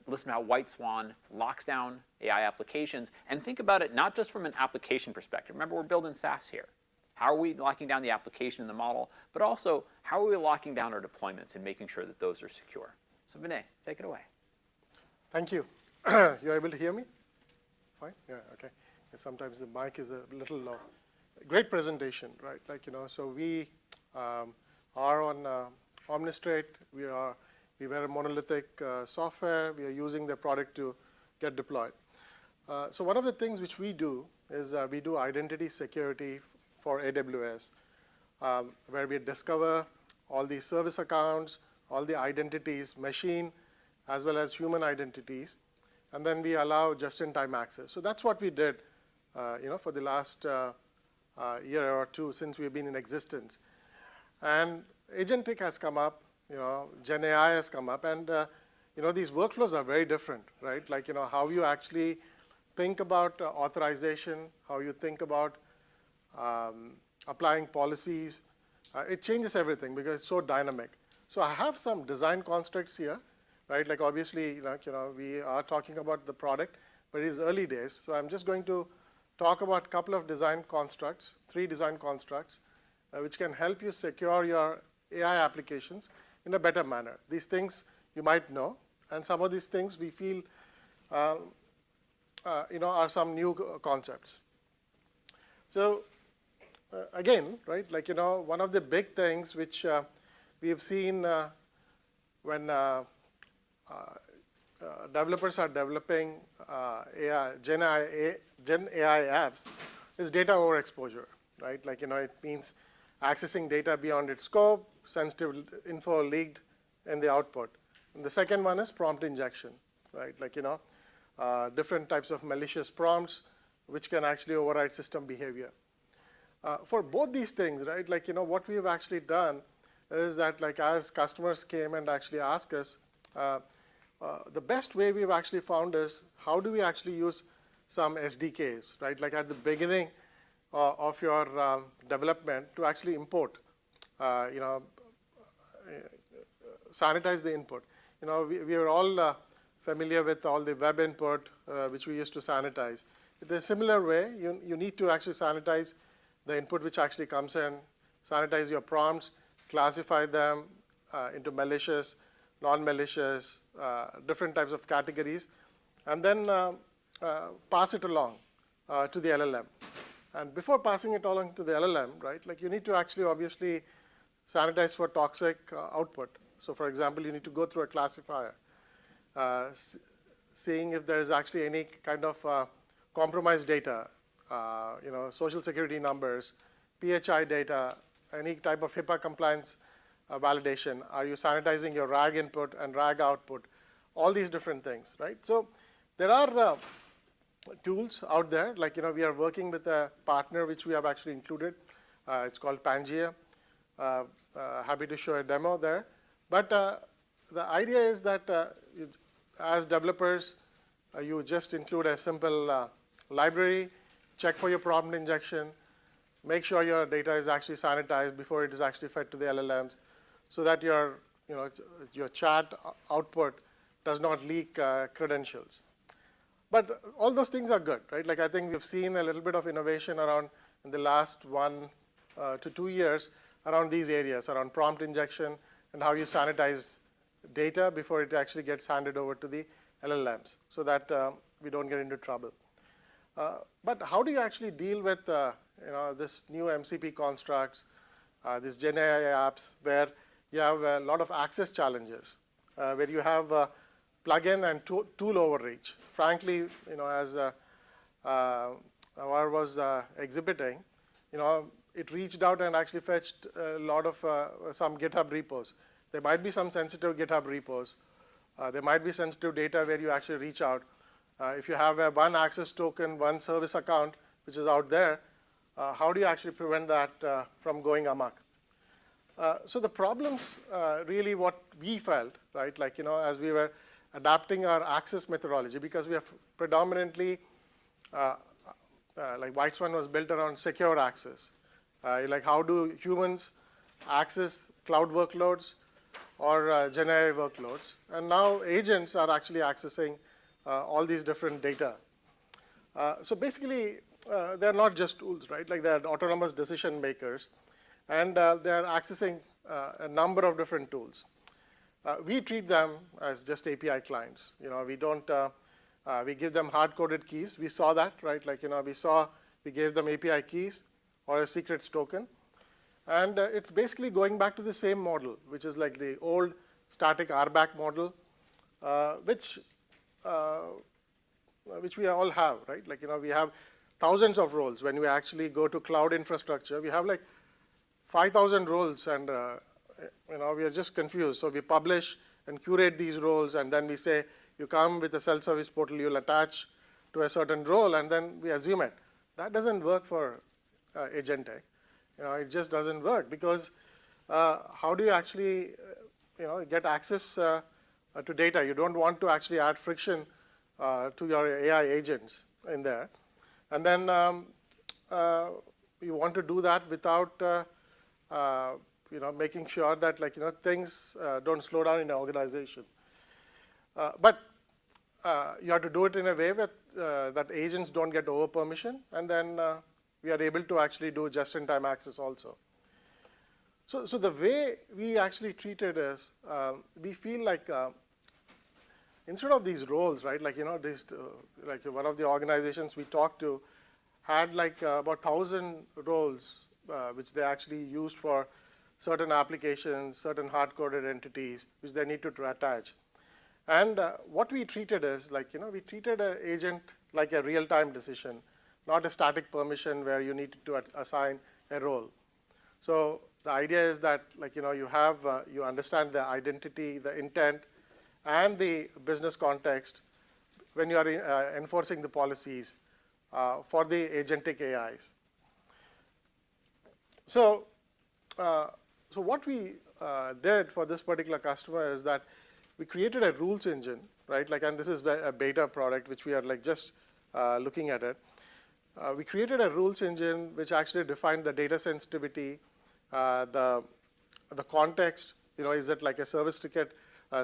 Speaker 1: listen to how White Swan locks down AI applications, and think about it not just from an application perspective. Remember, we're building SaaS here. How are we locking down the application and the model, but also how are we locking down our deployments and making sure that those are secure? So Vinay, take it away.
Speaker 8: Thank you. You're able to hear me? Fine? Yeah, okay. Sometimes the mic is a little low. Great presentation, right? Like, you know, so we are on Omnistrate. We were a monolithic software. We are using the product to get deployed. So one of the things which we do is we do identity security for AWS, where we discover all the service accounts, all the identities, machine, as well as human identities, and then we allow just-in-time access. So that's what we did, for the last year or two since we've been in existence. And agentic has come up, Gen AI has come up, and these workflows are very different, right? Like, how you actually think about authorization, how you think about applying policies. It changes everything because it's so dynamic. So I have some design constructs here, right? Like, obviously, we are talking about the product, but it's early days. So I'm just going to talk about a couple of design constructs, 3 design constructs, which can help you secure your AI applications in a better manner. These things you might know, and some of these things we feel are some new concepts. So again, right, like, one of the big things which we have seen when developers are developing Gen AI apps is data overexposure, right? Like, it means accessing data beyond its scope, sensitive info leaked in the output. And the second one is prompt injection, right? Like, different types of malicious prompts which can actually override system behavior. For both these things, right, like, what we've actually done is that, like, as customers came and actually asked us, the best way we've actually found is how do we actually use some SDKs, right? Like at the beginning of your development to actually import, sanitize the input. We are all familiar with all the web input which we used to sanitize. In a similar way, you need to actually sanitize the input which actually comes in, sanitize your prompts, classify them into malicious, non-malicious, different types of categories, and then pass it along to the LLM. And before passing it along to the LLM, right, like you need to actually obviously sanitize for toxic output. So for example, you need to go through a classifier, seeing if there is actually any kind of compromised data, social security numbers, PHI data, any type of HIPAA compliance validation. Are you sanitizing your RAG input and RAG output? All these different things, right? So there are tools out there. Like, we are working with a partner which we have actually included. It's called Pangea. Happy to show a demo there. But the idea is that as developers, you just include a simple library, check for your prompt injection, make sure your data is actually sanitized before it is actually fed to the LLMs, so that your chat output does not leak credentials. But all those things are good, right? Like, I think we've seen a little bit of innovation around in the last 1 to 2 years around these areas, around prompt injection and how you sanitize data before it actually gets handed over to the LLMs, so that we don't get into trouble. But how do you actually deal with this new MCP constructs, these Gen AI apps, where you have a lot of access challenges, where you have plug-in and tool overreach? Frankly, as Awar was exhibiting, it reached out and actually fetched a lot of some GitHub repos. There might be some sensitive GitHub repos. There might be sensitive data where you actually reach out. If you have a one access token, one service account, which is out there, how do you actually prevent that from going amok? So the problems, really what we felt, right, like, as we were adapting our access methodology, because we have predominantly, like Whiteswan was built around secure access. Like, how do humans access cloud workloads or Gen AI workloads? And now agents are actually accessing all these different data. So basically, they're not just tools, right? Like, they're autonomous decision makers, and they're accessing a number of different tools. We treat them as just API clients. We don't. We give them hard-coded keys. We saw that, right? Like, we gave them API keys or a secrets token, and it's basically going back to the same model, which is like the old static RBAC model, which we all have, right? Like, we have thousands of roles. When we actually go to cloud infrastructure, we have like 5,000 roles, and we are just confused. So we publish and curate these roles, and then we say, you come with a self-service portal, you'll attach to a certain role, and then we assume it. That doesn't work for agentic. It just doesn't work, because how do you actually get access to data? You don't want to actually add friction to your AI agents in there. And then you want to do that without making sure that, like, things don't slow down in an organization. But you have to do it in a way that agents don't get over permission, and then we are able to actually do just-in-time access also. So the way we actually treat it is, we feel like instead of these roles, right, like, this, like one of the organizations we talked to had like about 1,000 roles, which they actually used for certain applications, certain hard-coded entities, which they need to attach. And what we treated is we treated an agent like a real-time decision, not a static permission where you need to assign a role. So the idea is that you understand the identity, the intent, and the business context when you are enforcing the policies for the agentic AIs. So what we did for this particular customer is that we created a rules engine, right? And this is a beta product, which we are just looking at it. We created a rules engine which actually defined the data sensitivity, the context. Is it like a service ticket,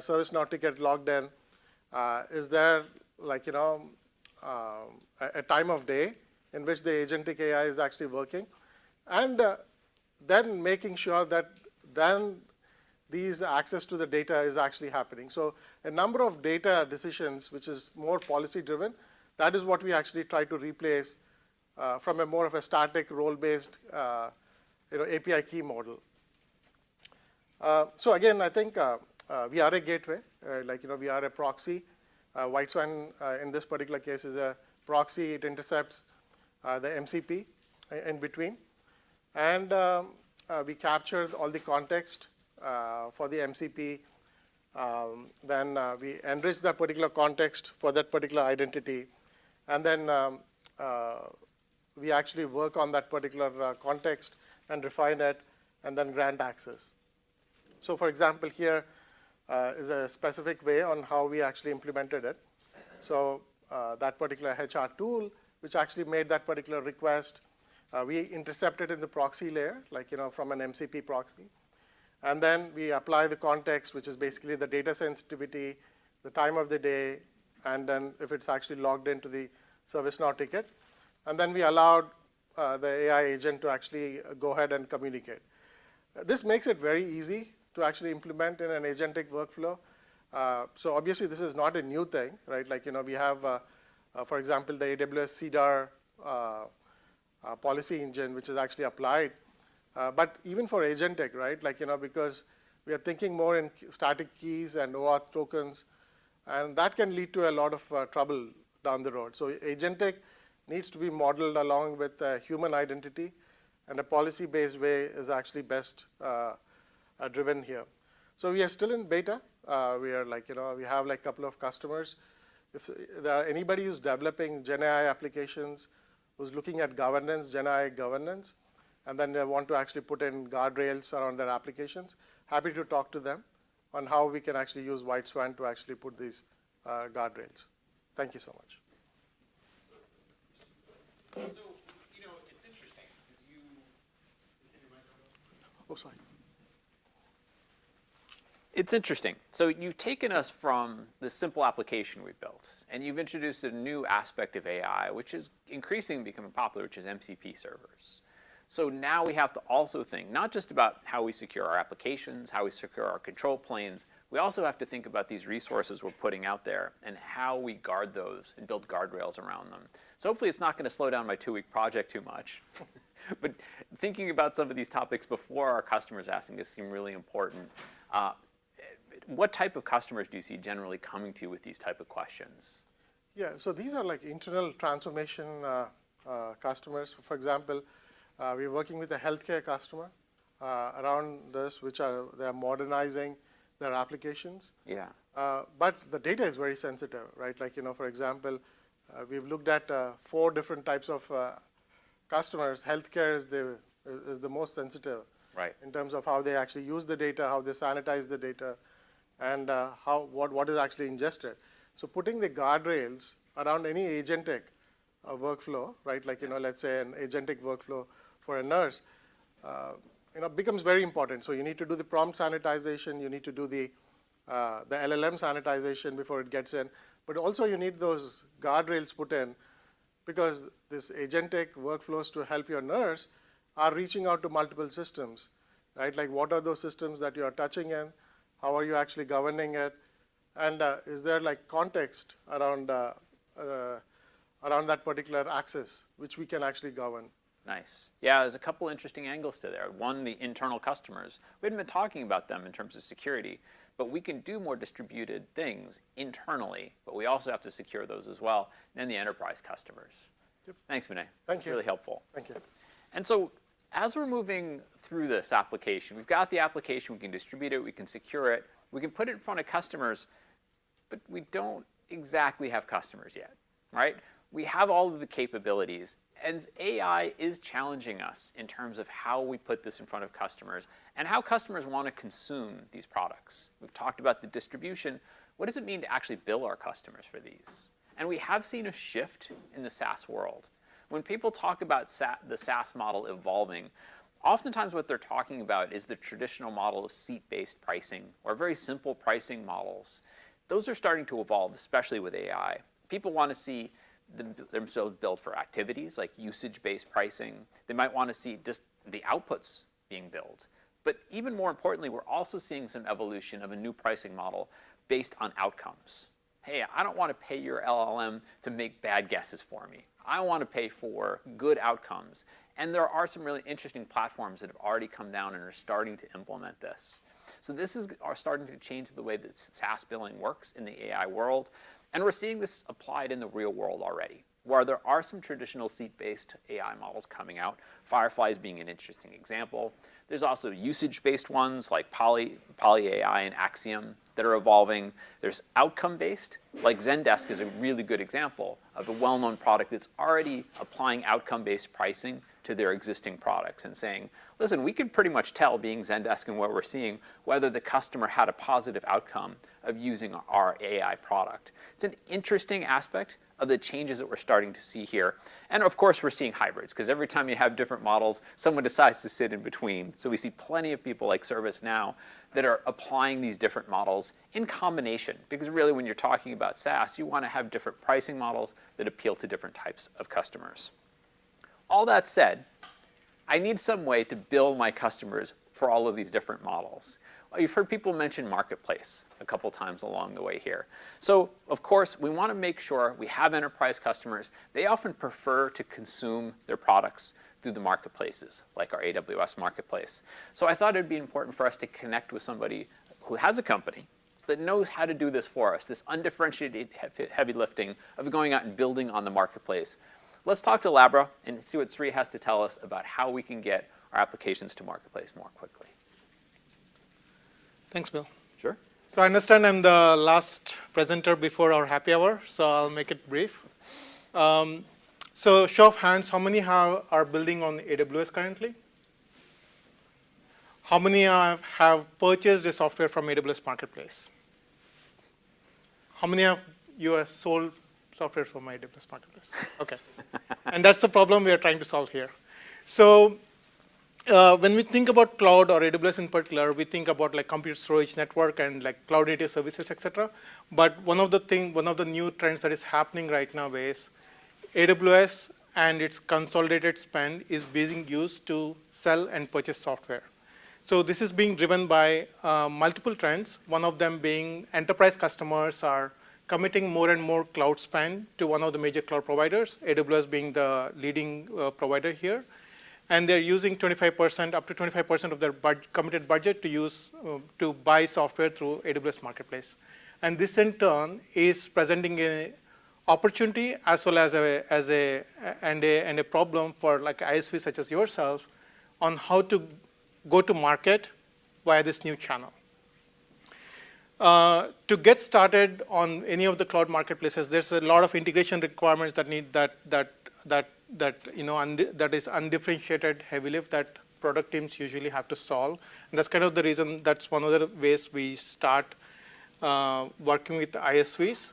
Speaker 8: service now ticket logged in? Is there a time of day in which the agentic AI is actually working? And then making sure that then these access to the data is actually happening. So a number of data decisions, which is more policy driven, that is what we actually try to replace from a more of a static role-based API key model. So again, I think we are a gateway, we are a proxy. White Swan in this particular case is a proxy. It intercepts the MCP in between. And we capture all the context for the MCP. Then we enrich that particular context for that particular identity. And then we actually work on that particular context and refine it and then grant access. So for example, here is a specific way on how we actually implemented it. So that particular HR tool, which actually made that particular request, we intercepted in the proxy layer, from an MCP proxy. And then we apply the context, which is basically the data sensitivity, the time of the day, and then if it's actually logged into the ServiceNow ticket. And then we allowed the AI agent to actually go ahead and communicate. This makes it very easy to actually implement in an agentic workflow. So obviously, this is not a new thing, right? We have, for example, the AWS CDAR policy engine, which is actually applied. But even for agentic, right? Because we are thinking more in static keys and OAuth tokens, and that can lead to a lot of trouble down the road. So agentic needs to be modeled along with human identity, and a policy-based way is actually best driven here. So we are still in beta. We are we have a couple of customers. If there are anybody who's developing GenAI applications, who's looking at governance, GenAI governance, and then they want to actually put in guardrails around their applications, happy to talk to them on how we can actually use White Swan to actually put these guardrails. Thank you so much.
Speaker 1: So, it's interesting because you.
Speaker 8: Oh, sorry.
Speaker 1: It's interesting. So you've taken us from the simple application we built, and you've introduced a new aspect of AI, which is increasingly becoming popular, which is MCP servers. So now we have to also think not just about how we secure our applications, how we secure our control planes. We also have to think about these resources we're putting out there and how we guard those and build guardrails around them. So hopefully it's not going to slow down my 2-week project too much. But thinking about some of these topics before our customers asking us seem really important. What type of customers do you see generally coming to you with these type of questions?
Speaker 8: Yeah, so these are internal transformation customers. For example, we're working with a healthcare customer around this, they are modernizing their applications.
Speaker 1: Yeah.
Speaker 8: But the data is very sensitive, right? For example, we've looked at 4 different types of customers. Healthcare is the most sensitive,
Speaker 1: right,
Speaker 8: in terms of how they actually use the data, how they sanitize the data, and what is actually ingested. So putting the guardrails around any agentic workflow, right? Let's say an agentic workflow for a nurse, becomes very important. So you need to do the prompt sanitization, you need to do the LLM sanitization before it gets in, but also you need those guardrails put in, because this agentic workflows to help your nurse are reaching out to multiple systems, right? What are those systems that you are touching in? How are you actually governing it? And is there context around that particular access, which we can actually govern?
Speaker 1: Nice. Yeah, there's a couple interesting angles to there. One, the internal customers. We hadn't been talking about them in terms of security. but we can do more distributed things internally, but we also have to secure those as well, and then the enterprise customers.
Speaker 8: Yep.
Speaker 1: Thanks, Vinay.
Speaker 8: Thank
Speaker 1: That's
Speaker 8: you.
Speaker 1: really helpful.
Speaker 8: Thank you.
Speaker 1: And so as we're moving through this application, we've got the application, we can distribute it, we can secure it, we can put it in front of customers, but we don't exactly have customers yet, right? We have all of the capabilities, and AI is challenging us in terms of how we put this in front of customers and how customers want to consume these products. We've talked about the distribution. What does it mean to actually bill our customers for these? And we have seen a shift in the SaaS world. When people talk about the SaaS model evolving, oftentimes what they're talking about is the traditional model of seat-based pricing or very simple pricing models. Those are starting to evolve, especially with AI. People want to see themselves built for activities like usage-based pricing. They might want to see just the outputs being billed. But even more importantly, we're also seeing some evolution of a new pricing model based on outcomes. Hey, I don't want to pay your LLM to make bad guesses for me. I want to pay for good outcomes. And there are some really interesting platforms that have already come down and are starting to implement this. So this is starting to change the way that SaaS billing works in the AI world. And we're seeing this applied in the real world already, where there are some traditional seat-based AI models coming out, Fireflies being an interesting example. There's also usage-based ones like Poly AI and Axiom that are evolving. There's outcome-based, like Zendesk is a really good example of a well-known product that's already applying outcome-based pricing to their existing products and saying, listen, we can pretty much tell, being Zendesk and what we're seeing, whether the customer had a positive outcome of using our AI product. It's an interesting aspect of the changes that we're starting to see here. And of course, we're seeing hybrids, because every time you have different models, someone decides to sit in between. So we see plenty of people like ServiceNow that are applying these different models in combination, because really when you're talking about SaaS, you want to have different pricing models that appeal to different types of customers. All that said, I need some way to bill my customers for all of these different models. Well, you've heard people mention Marketplace a couple times along the way here. So, of course, we want to make sure we have enterprise customers. They often prefer to consume their products through the marketplaces, like our AWS Marketplace. So I thought it would be important for us to connect with somebody who has a company that knows how to do this for us, this undifferentiated heavy lifting of going out and building on the marketplace. Let's talk to Labra and see what Sri has to tell us about how we can get our applications to Marketplace more quickly.
Speaker 9: Thanks, Bill.
Speaker 1: Sure.
Speaker 9: So I understand I'm the last presenter before our happy hour, so I'll make it brief. So show of hands, how many are building on AWS currently? How many have purchased a software from AWS Marketplace? How many of you have sold software from AWS Marketplace? Okay. And that's the problem we are trying to solve here. So when we think about cloud or AWS in particular, we think about like compute storage network and like cloud native services, etc. But one of the new trends that is happening right now is AWS and its consolidated spend is being used to sell and purchase software. So this is being driven by multiple trends. One of them being enterprise customers are committing more and more cloud spend to one of the major cloud providers, AWS being the leading provider here. And they're using 25%, up to 25% of their committed budget to use to buy software through AWS Marketplace. And this in turn is presenting an opportunity as well as a problem for like ISVs such as yourself on how to go to market via this new channel. To get started on any of the cloud marketplaces, there's a lot of integration requirements that need that is undifferentiated heavy lift that product teams usually have to solve. And that's kind of the reason, that's one of the ways we start working with ISVs.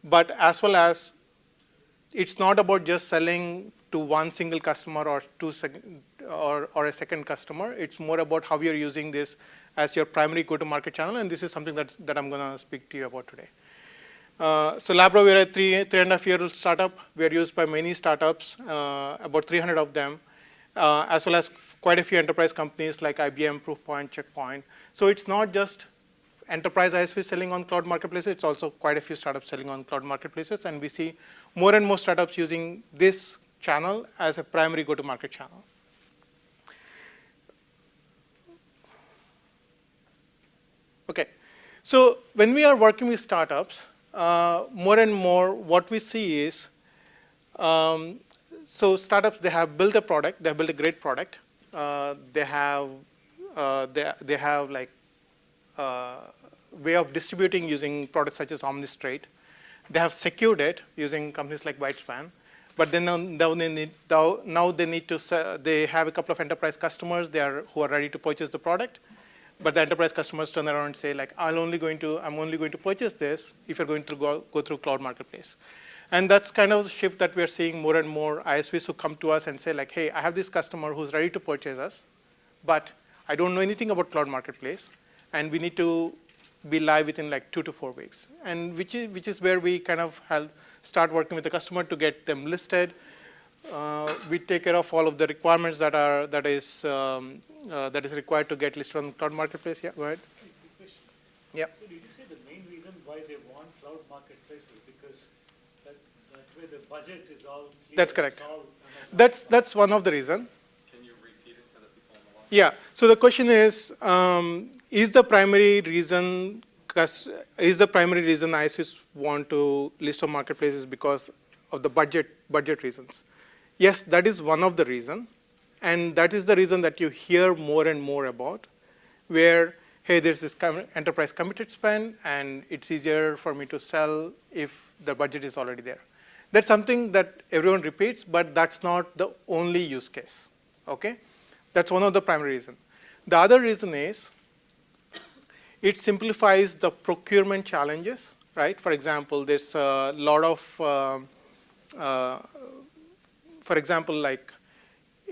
Speaker 9: But as well as, it's not about just selling to one single customer or a second customer. It's more about how you're using this as your primary go-to-market channel, and this is something that I'm going to speak to you about today. So Labra, we're a 3.5-year-old startup. We are used by many startups, about 300 of them, as well as quite a few enterprise companies like IBM, Proofpoint, Checkpoint. So it's not just enterprise ISV selling on cloud marketplaces, it's also quite a few startups selling on cloud marketplaces, and we see more and more startups using this channel as a primary go-to-market channel. Okay, So when we are working with startups, more and more what we see is, so startups, they have built a product, they have built a great product. They have like way of distributing using products such as OmniStraight. They have secured it using companies like Whitespan. But then now they need to sell, they have a couple of enterprise customers who are ready to purchase the product. But the enterprise customers turn around and say, like, I'm only going to purchase this if you're going to go through cloud marketplace. And that's kind of the shift that we're seeing more and more ISVs who come to us and say, like, hey, I have this customer who's ready to purchase us, but I don't know anything about cloud marketplace, and we need to be live within like 2 to 4 weeks. And which is where we kind of start working with the customer to get them listed. We take care of all of the requirements that is required to get listed on the cloud marketplace. Yeah, go ahead. Yeah.
Speaker 10: So did you say the main reason why they want cloud marketplace is because that way the budget is all clear?
Speaker 9: That's correct.
Speaker 10: It's all
Speaker 9: That's one of the reasons.
Speaker 10: Can you repeat it for the people on the line?
Speaker 9: Yeah. So the question is the primary reason ISVs want to list on marketplaces because of the budget reasons? Yes, that is one of the reasons. And that is the reason that you hear more and more about, where, hey, there's this enterprise committed spend, and it's easier for me to sell if the budget is already there. That's something that everyone repeats, but that's not the only use case. Okay? That's one of the primary reasons. The other reason is it simplifies the procurement challenges, right? For example, there's a lot of, for example, like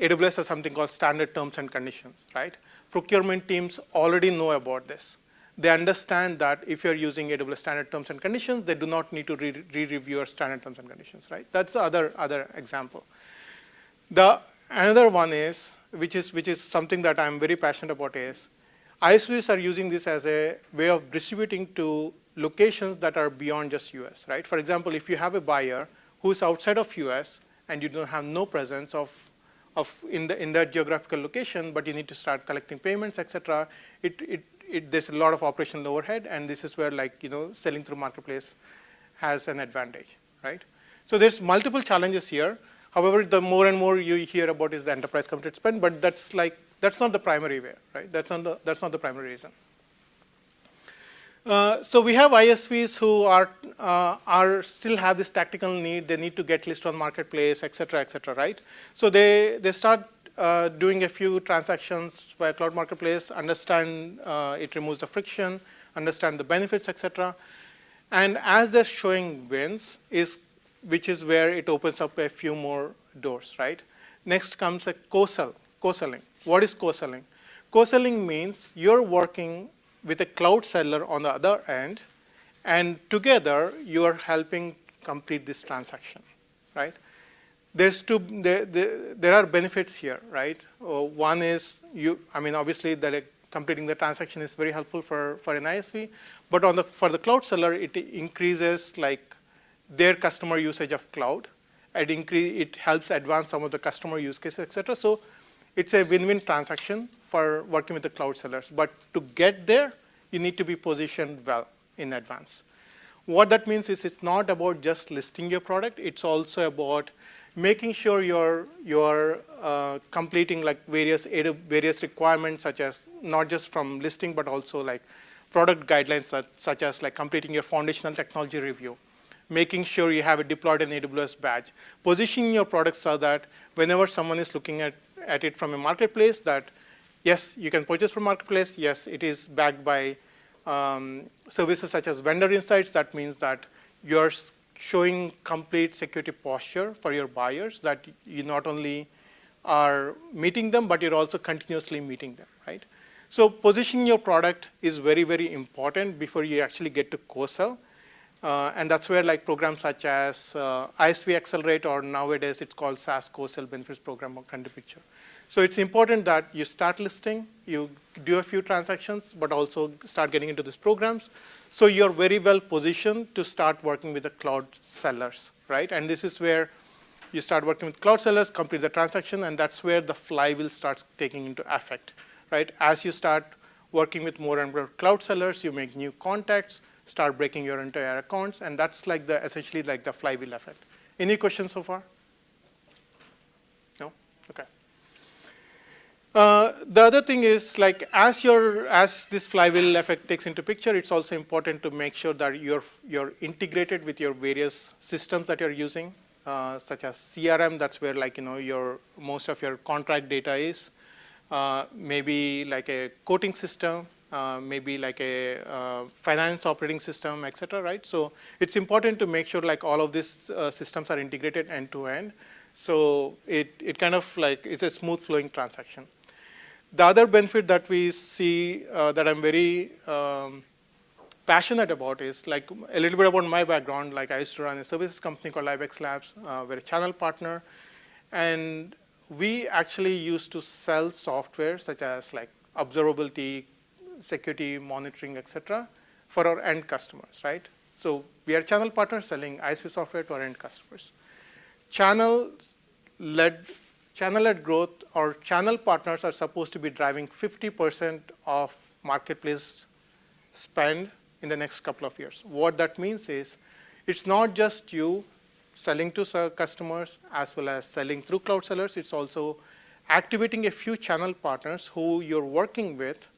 Speaker 9: AWS has something called standard terms and conditions, right? Procurement teams already know about this. They understand that if you're using AWS standard terms and conditions, they do not need to re-review your standard terms and conditions, right? That's the other example. Another one is, which is something that I'm very passionate about, is ISVs are using this as a way of distributing to locations that are beyond just US, right? For example, if you have a buyer who is outside of US and you don't have no presence in that geographical location, but you need to start collecting payments, etc., there's a lot of operational overhead, and this is where, like, selling through marketplace has an advantage, right? So there's multiple challenges here. However, the more and more you hear about is the enterprise committed spend, but that's not the primary way, right? That's not the primary reason. So we have ISVs who are still have this tactical need. They need to get listed on marketplace, etc., right? So they start doing a few transactions via cloud marketplace, understand it removes the friction, understand the benefits, etc. And as they're showing wins, which is where it opens up a few more doors, right? Next comes a co-selling. What is co-selling? Co-selling means you're working with a cloud seller on the other end, and together you are helping complete this transaction, right? There are benefits here, right? One is obviously that completing the transaction is very helpful for an ISV, but for the cloud seller, it increases like their customer usage of cloud. It helps advance some of the customer use cases, etc. So it's a win-win transaction for working with the cloud sellers. But to get there, you need to be positioned well in advance. What that means is it's not about just listing your product. It's also about making sure you're completing like various requirements, such as not just from listing, but also like product guidelines, such as like completing your foundational technology review, making sure you have it deployed in AWS badge, positioning your product so that whenever someone is looking at it from a marketplace, that yes, you can purchase from marketplace. Yes, it is backed by services such as vendor insights. That means that you're showing complete security posture for your buyers, that you not only are meeting them, but you're also continuously meeting them, right? So positioning your product is very, very important before you actually get to co-sell. And that's where like programs such as ISV Accelerate, or nowadays it's called SaaS Co-sell Benefits Program, come into picture. So it's important that you start listing, you do a few transactions, but also start getting into these programs. So you're very well positioned to start working with the cloud sellers, right? And this is where you start working with cloud sellers, complete the transaction, and that's where the flywheel starts taking into effect, right? As you start working with more and more cloud sellers, you make new contacts, start breaking your entire accounts, and that's like essentially like the flywheel effect. Any questions so far? No? Okay. The other thing is, like, as this flywheel effect takes into picture, it's also important to make sure that you're integrated with your various systems that you're using, such as CRM. That's where, like, most of your contract data is. Maybe like a quoting system, maybe like a finance operating system, et cetera, right? So it's important to make sure like all of these systems are integrated end to end. So it kind of like is a smooth flowing transaction. The other benefit that we see that I'm very passionate about is like a little bit about my background. Like I used to run a services company called LiveX Labs. We're a channel partner. And we actually used to sell software such as like observability, security, monitoring, et cetera, for our end customers, right? So we are channel partners selling ISV software to our end customers. Channel-led growth or channel partners are supposed to be driving 50% of marketplace spend in the next couple of years. What that means is it's not just you selling to customers as well as selling through cloud sellers. It's also activating a few channel partners who you're working with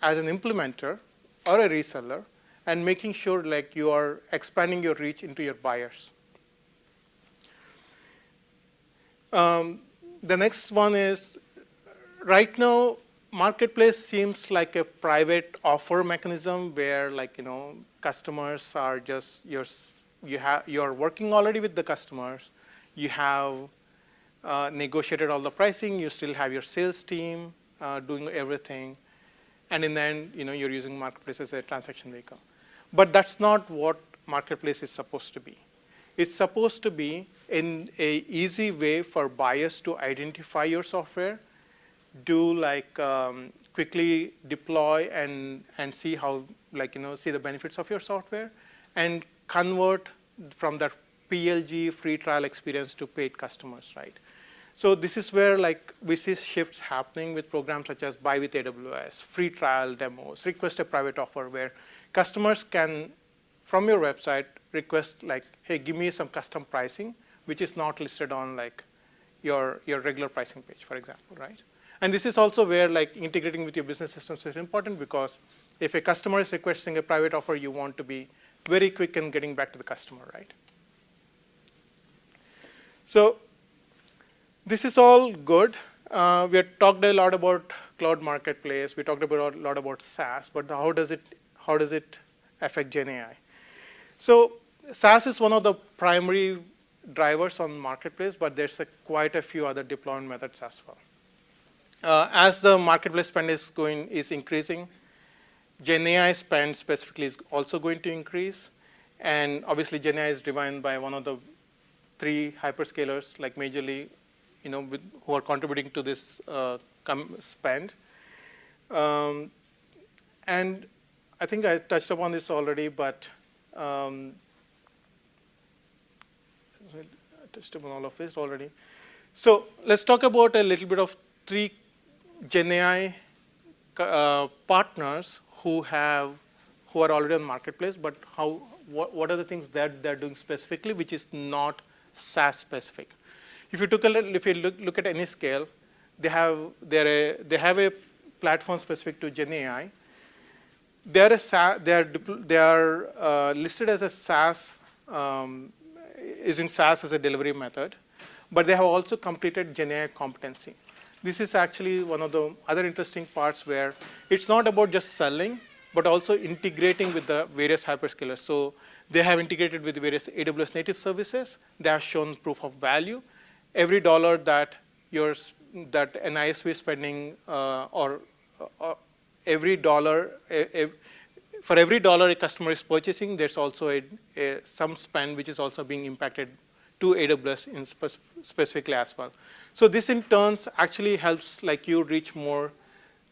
Speaker 9: as an implementer or a reseller and making sure like you are expanding your reach into your buyers. The next one is, right now, marketplace seems like a private offer mechanism where, like, customers are just you're working already with the customers. You have negotiated all the pricing. You still have your sales team doing everything, and in the end, you're using marketplace as a transaction vehicle. But that's not what marketplace is supposed to be. It's supposed to be in a easy way for buyers to identify your software, do like quickly deploy and see how, like, see the benefits of your software, and convert from that PLG free trial experience to paid customers, right? So this is where like we see shifts happening with programs such as Buy with AWS, free trial demos, request a private offer, where customers can, from your website, request like, hey, give me some custom pricing, which is not listed on like your regular pricing page, for example, right? And this is also where like integrating with your business systems is important, because if a customer is requesting a private offer, you want to be very quick in getting back to the customer, right? So this is all good. We have talked a lot about cloud marketplace. We talked a lot about SaaS, but how does it affect GenAI? So SaaS is one of the primary drivers on marketplace, but there's quite a few other deployment methods as well. As the marketplace spend is increasing, GenAI spend specifically is also going to increase, and obviously GenAI is driven by one of the 3 hyperscalers, like majorly, who are contributing to this spend. And I think I touched upon this already, but I touched upon all of this already. So let's talk about a little bit of 3 GenAI partners who are already on marketplace, but what are the things that they're doing specifically, which is not SaaS specific. If you look at any scale, they have a platform specific to GenAI. They are listed as a SaaS, using SaaS as a delivery method, but they have also completed GenAI competency. This is actually one of the other interesting parts where it's not about just selling, but also integrating with the various hyperscalers. So they have integrated with various AWS native services. They have shown proof of value. Every dollar that an ISV is spending, for every dollar a customer is purchasing, there's also some spend which is also being impacted to AWS specifically as well. So this in turns actually helps like you reach more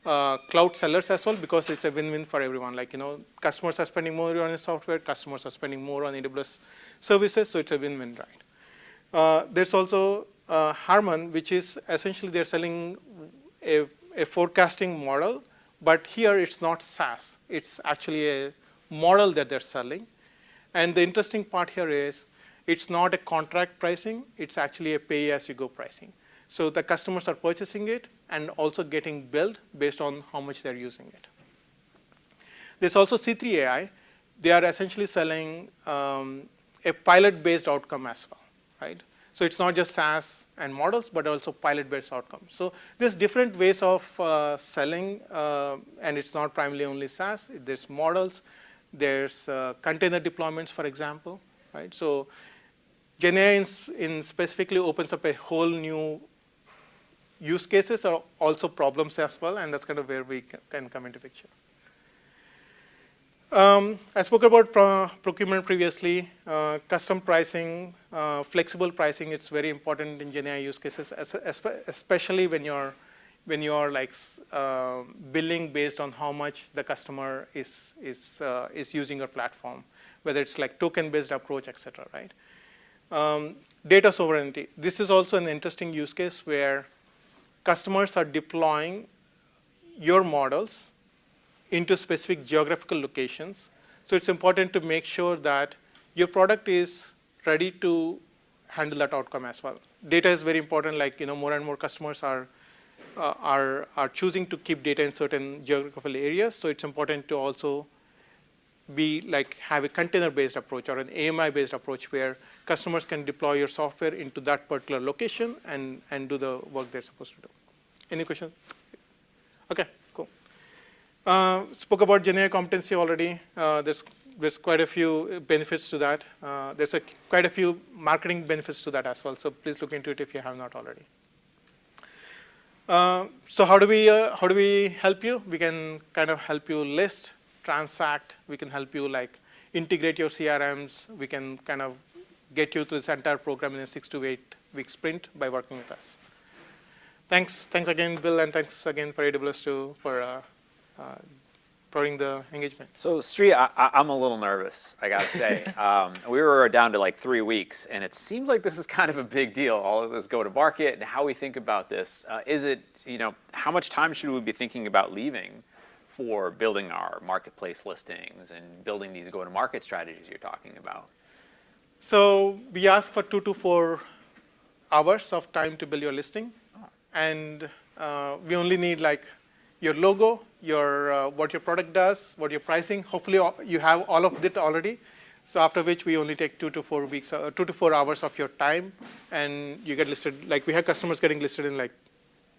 Speaker 9: cloud sellers as well, because it's a win-win for everyone. Like, customers are spending more on the software, customers are spending more on AWS services, so it's a win-win, right? There's also Harman, which is essentially they're selling a forecasting model, But here it's not SaaS. It's actually a model that they're selling. And the interesting part here is it's not a contract pricing. It's actually a pay-as-you-go pricing. So the customers are purchasing it and also getting billed based on how much they're using it. There's also C3 AI. They are essentially selling a pilot-based outcome as well, right? So it's not just SaaS and models, but also pilot-based outcomes. So there's different ways of selling, and it's not primarily only SaaS. There's models. There's container deployments, for example, right? So GenAI in specifically opens up a whole new use cases or also problems as well, and that's kind of where we can come into picture. I spoke about procurement previously. Custom pricing, flexible pricing. It's very important in GenAI use cases, especially when you're like billing based on how much the customer is using your platform, whether it's like token-based approach, et cetera, right? Data sovereignty. This is also an interesting use case where customers are deploying your models into specific geographical locations. So it's important to make sure that your product is ready to handle that outcome as well. Data is very important. Like, more and more customers are choosing to keep data in certain geographical areas. So it's important to also have a container-based approach or an AMI-based approach where customers can deploy your software into that particular location and do the work they're supposed to do. Any questions? Okay, cool. Spoke about GenAI competency already. There's quite a few benefits to that. There's quite a few marketing benefits to that as well. So please look into it if you have not already. So how do we help you? We can kind of help you list, transact. We can help you integrate your CRMs. We can kind of get you through this entire program in a 6 to 8 week sprint by working with us. Thanks again, Bill, and thanks again for AWS too for providing the engagement.
Speaker 1: So Sri, I'm a little nervous, I gotta say. We were down to 3 weeks, and it seems like this is kind of a big deal. All of this go to market and how we think about this. Is it, how much time should we be thinking about leaving for building our marketplace listings and building these go-to-market strategies you're talking about?
Speaker 9: So we ask for 2 to 4 hours of time to build your listing. And we only need your logo, what your product does, what your pricing. Hopefully you have all of it already. So after which we only take 2 to 4 weeks, 2 to 4 hours of your time, and you get listed. We have customers getting listed in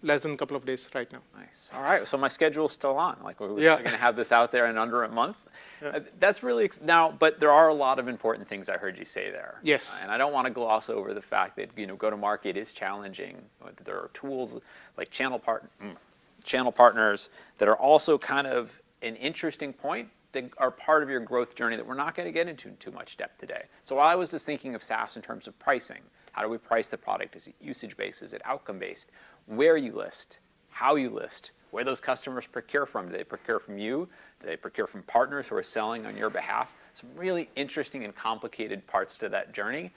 Speaker 9: less than a couple of days right now.
Speaker 1: Nice. All right. So my schedule's still on. We're
Speaker 9: Yeah.
Speaker 1: going to have this out there in under a month.
Speaker 9: Yeah.
Speaker 1: That's really now. But there are a lot of important things I heard you say there.
Speaker 9: Yes.
Speaker 1: And I don't want to gloss over the fact that go-to-market is challenging. There are tools like channel partners that are also kind of an interesting point that are part of your growth journey that we're not going to get into too much depth today. So I was just thinking of SaaS in terms of pricing. How do we price the product? Is it usage-based? Is it outcome-based? Where you list, how you list, where those customers procure from. Do they procure from you? Do they procure from partners who are selling on your behalf? Some really interesting and complicated parts to that journey.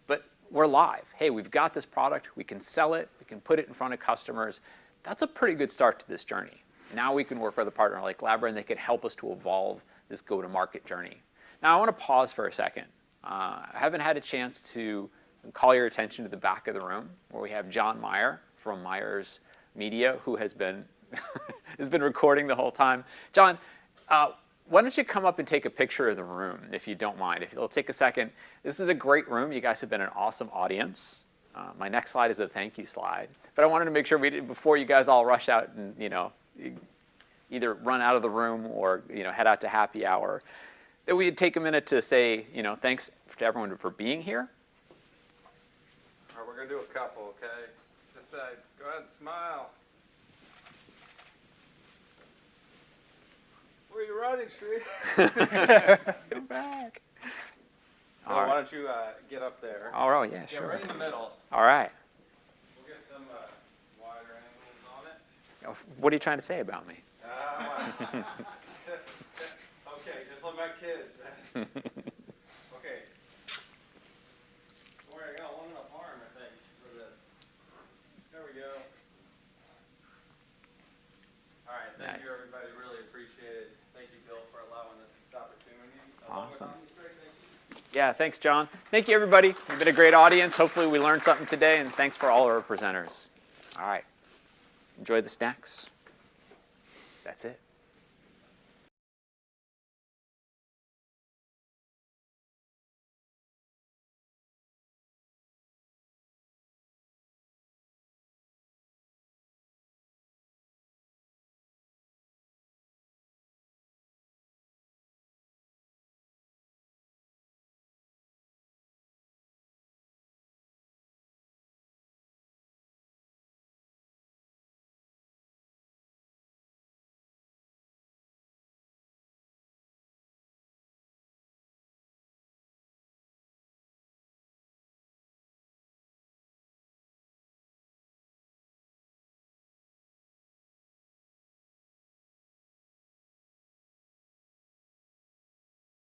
Speaker 1: But we're live. Hey, we've got this product. We can sell it. We can put it in front of customers. That's a pretty good start to this journey. Now we can work with a partner like Labra, and they can help us to evolve this go-to-market journey. Now I want to pause for a second. I haven't had a chance to call your attention to the back of the room where we have John Meyer from Myers Media, who has been recording the whole time. John, why don't you come up and take a picture of the room, if you don't mind. If you'll take a second. This is a great room. You guys have been an awesome audience. My next slide is a thank you slide. But I wanted to make sure before you guys all rush out and either run out of the room or head out to happy hour, that we'd take a minute to say thanks to everyone for being here.
Speaker 11: All right, we're going to do a couple, okay? Just go ahead and smile. Where are you running, Sri?
Speaker 1: Come back.
Speaker 11: Bill, why don't you get up there?
Speaker 1: Oh, yeah, sure.
Speaker 11: Get right in the middle.
Speaker 1: All right.
Speaker 11: We'll get some wider angles on it.
Speaker 1: What are you trying to say about me?
Speaker 11: Okay, just like my kids, man. Okay. Don't worry, I got long enough arm, I think, for this. There we go. All right, thank you, everybody.
Speaker 1: Awesome. Yeah, thanks, John. Thank you, everybody. You've been a great audience. Hopefully we learned something today, and thanks for all our presenters. All right. Enjoy the snacks. That's it.